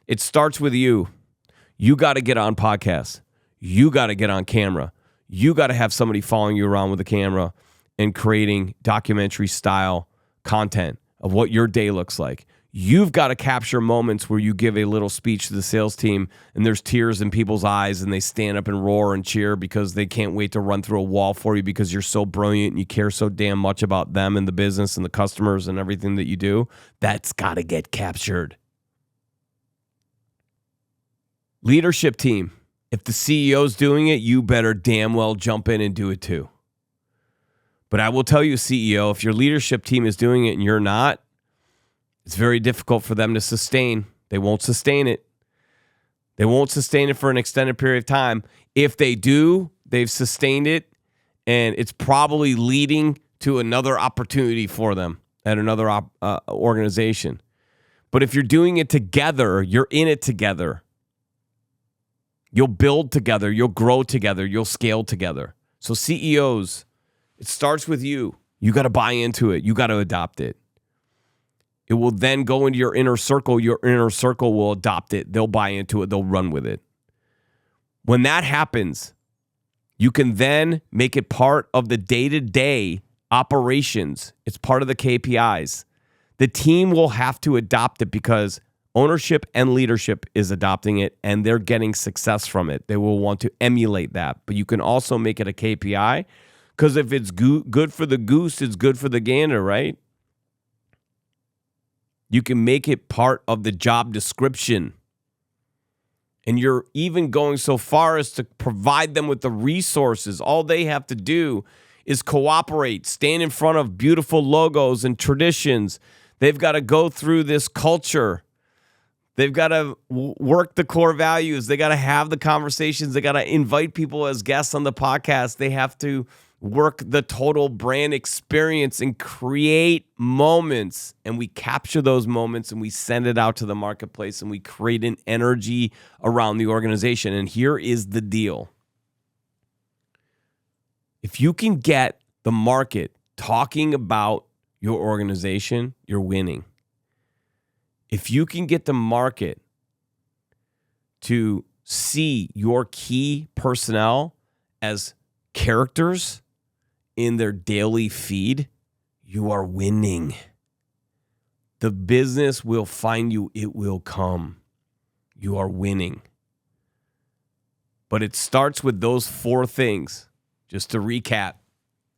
it starts with you. You got to get on podcasts. You got to get on camera. You got to have somebody following you around with a camera and creating documentary style content of what your day looks like. You've got to capture moments where you give a little speech to the sales team and there's tears in people's eyes and they stand up and roar and cheer because they can't wait to run through a wall for you because you're so brilliant and you care so damn much about them and the business and the customers and everything that you do. That's got to get captured. Leadership team, if the CEO's doing it, you better damn well jump in and do it too. But I will tell you, CEO, if your leadership team is doing it and you're not, it's very difficult for them to sustain. They won't sustain it. They won't sustain it for an extended period of time. If they do, they've sustained it, and it's probably leading to another opportunity for them at another organization. But if you're doing it together, you're in it together. You'll build together. You'll grow together. You'll scale together. So CEOs, it starts with you. You got to buy into it. You got to adopt it. It will then go into your inner circle. Your inner circle will adopt it. They'll buy into it. They'll run with it. When that happens, you can then make it part of the day-to-day operations. It's part of the KPIs. The team will have to adopt it because ownership and leadership is adopting it, and they're getting success from it. They will want to emulate that. But you can also make it a KPI because if it's good for the goose, it's good for the gander, right? You can make it part of the job description. And you're even going so far as to provide them with the resources. All they have to do is cooperate, stand in front of beautiful logos and traditions. They've got to go through this culture. They've got to work the core values. They got to have the conversations. They got to invite people as guests on the podcast. They have to work the total brand experience and create moments. And we capture those moments and we send it out to the marketplace and we create an energy around the organization. And here is the deal. If you can get the market talking about your organization, you're winning. If you can get the market to see your key personnel as characters in their daily feed, you are winning. The business will find you. It will come. You are winning. But it starts with those 4 things. Just to recap.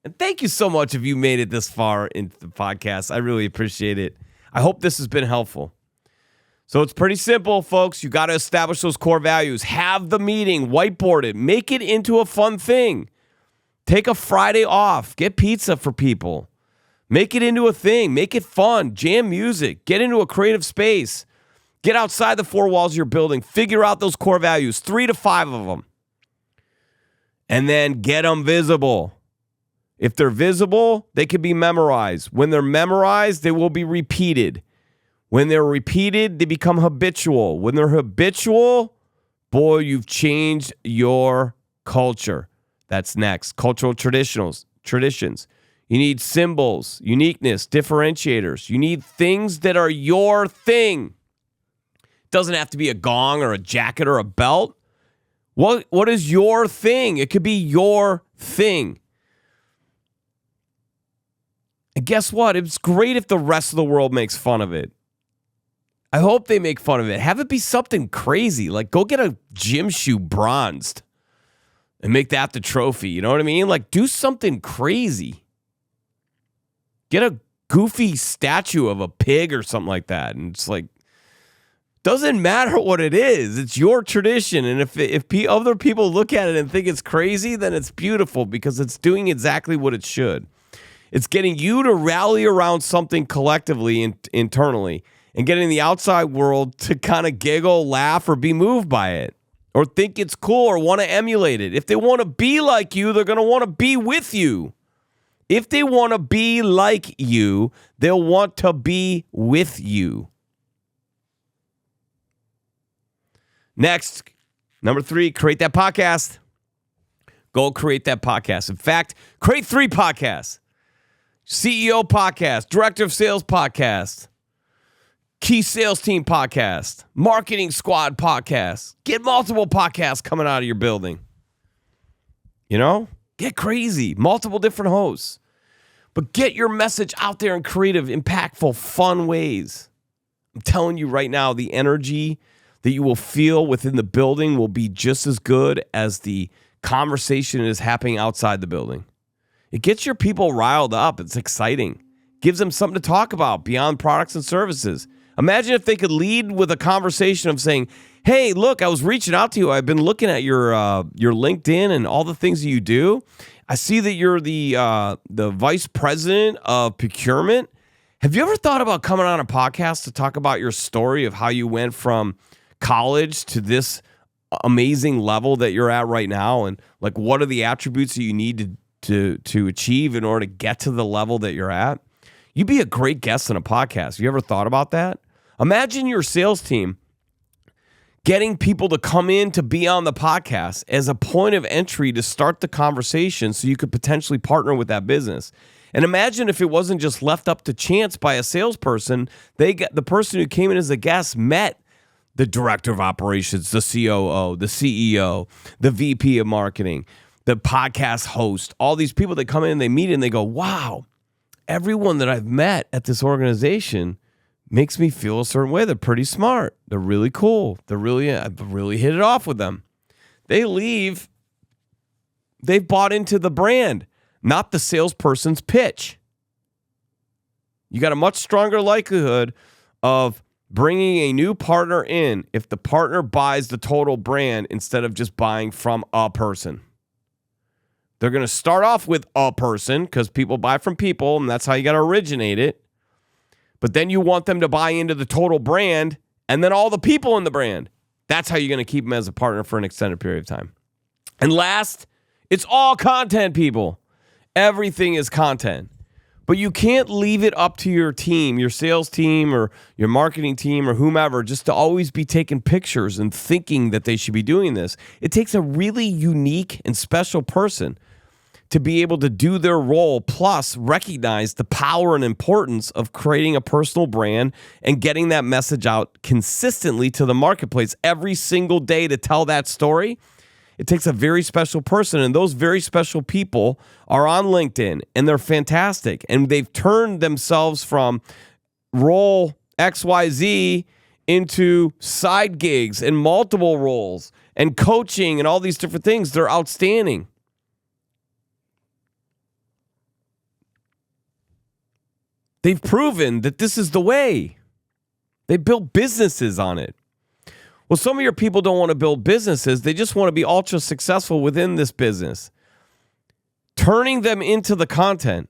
And thank you so much if you made it this far into the podcast. I really appreciate it. I hope this has been helpful. So it's pretty simple, folks. You got to establish those core values. Have the meeting, whiteboard it, make it into a fun thing. Take a Friday off. Get pizza for people. Make it into a thing. Make it fun. Jam music. Get into a creative space. Get outside the 4 walls of your building. Figure out those core values, 3 to 5 of them. And then get them visible. If they're visible, they can be memorized. When they're memorized, they will be repeated. When they're repeated, they become habitual. When they're habitual, boy, you've changed your culture. That's next. Cultural traditions. You need symbols, uniqueness, differentiators. You need things that are your thing. It doesn't have to be a gong or a jacket or a belt. What is your thing? It could be your thing. And guess what? It's great if the rest of the world makes fun of it. I hope they make fun of it. Have it be something crazy. Like go get a gym shoe bronzed. and make that the trophy. You know what I mean? Like, do something crazy. Get a goofy statue of a pig or something like that. And it's like, doesn't matter what it is. It's your tradition. And if other people look at it and think it's crazy, then it's beautiful because it's doing exactly what it should. It's getting you to rally around something collectively internally and getting the outside world to kind of giggle, laugh, or be moved by it or think it's cool or want to emulate it. If they want to be like you, they're going to want to be with you. If they want to be like you, they'll want to be with you. Next, number 3, create that podcast. Go create that podcast. In fact, create 3 podcasts. CEO podcast, Director of Sales podcast, Key Sales Team podcast, Marketing Squad podcast. Get multiple podcasts coming out of your building. You know, get crazy. Multiple different hosts. But get your message out there in creative, impactful, fun ways. I'm telling you right now, the energy that you will feel within the building will be just as good as the conversation is happening outside the building. It gets your people riled up. It's exciting. Gives them something to talk about beyond products and services. Imagine if they could lead with a conversation of saying, hey, look, I was reaching out to you. I've been looking at your LinkedIn and all the things that you do. I see that you're the vice president of procurement. Have you ever thought about coming on a podcast to talk about your story of how you went from college to this amazing level that you're at right now? And like, what are the attributes that you need to achieve in order to get to the level that you're at? You'd be a great guest on a podcast. You ever thought about that? Imagine your sales team getting people to come in to be on the podcast as a point of entry to start the conversation so you could potentially partner with that business. And imagine if it wasn't just left up to chance by a salesperson. The person who came in as a guest met the director of operations, the COO, the CEO, the VP of marketing, the podcast host, all these people that come in and they meet and they go, wow, everyone that I've met at this organization makes me feel a certain way. They're pretty smart. They're really cool. I've really hit it off with them. They leave. They've bought into the brand, not the salesperson's pitch. You got a much stronger likelihood of bringing a new partner in if the partner buys the total brand instead of just buying from a person. They're going to start off with a person because people buy from people, and that's how you got to originate it. But then you want them to buy into the total brand and then all the people in the brand. That's how you're going to keep them as a partner for an extended period of time. And last, it's all content, people. Everything is content. But you can't leave it up to your team, your sales team or your marketing team or whomever, just to always be taking pictures and thinking that they should be doing this. It takes a really unique and special person to be able to do their role, plus recognize the power and importance of creating a personal brand and getting that message out consistently to the marketplace every single day to tell that story. It takes a very special person, and those very special people are on LinkedIn, and they're fantastic, and they've turned themselves from role XYZ into side gigs and multiple roles and coaching and all these different things. They're outstanding. They've proven that this is the way. They built businesses on it. Well, some of your people don't want to build businesses. They just want to be ultra successful within this business. Turning them into the content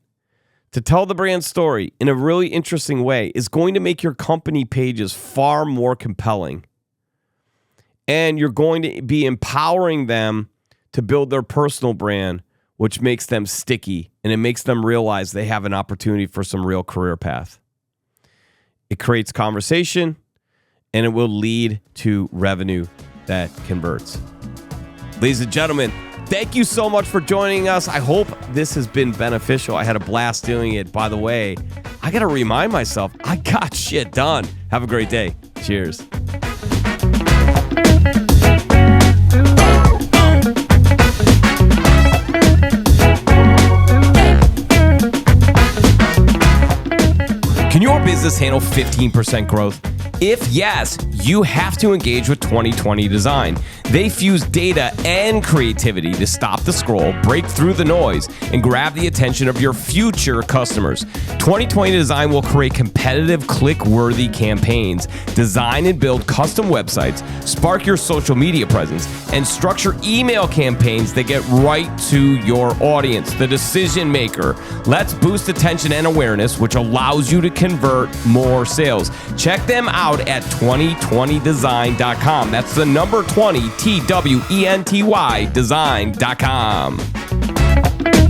to tell the brand story in a really interesting way is going to make your company pages far more compelling. And you're going to be empowering them to build their personal brand, which makes them sticky, and it makes them realize they have an opportunity for some real career path. It creates conversation, and it will lead to revenue that converts. Ladies and gentlemen, thank you so much for joining us. I hope this has been beneficial. I had a blast doing it. By the way, I got to remind myself, I got shit done. Have a great day. Cheers. Can your business handle 15% growth? If yes, you have to engage with 2020 Design. They fuse data and creativity to stop the scroll, break through the noise, and grab the attention of your future customers. 2020 Design will create competitive, click-worthy campaigns, design and build custom websites, spark your social media presence, and structure email campaigns that get right to your audience, the decision maker. Let's boost attention and awareness, which allows you to convert more sales. Check them out at 2020design.com. That's the number 20, TWENTY, design.com.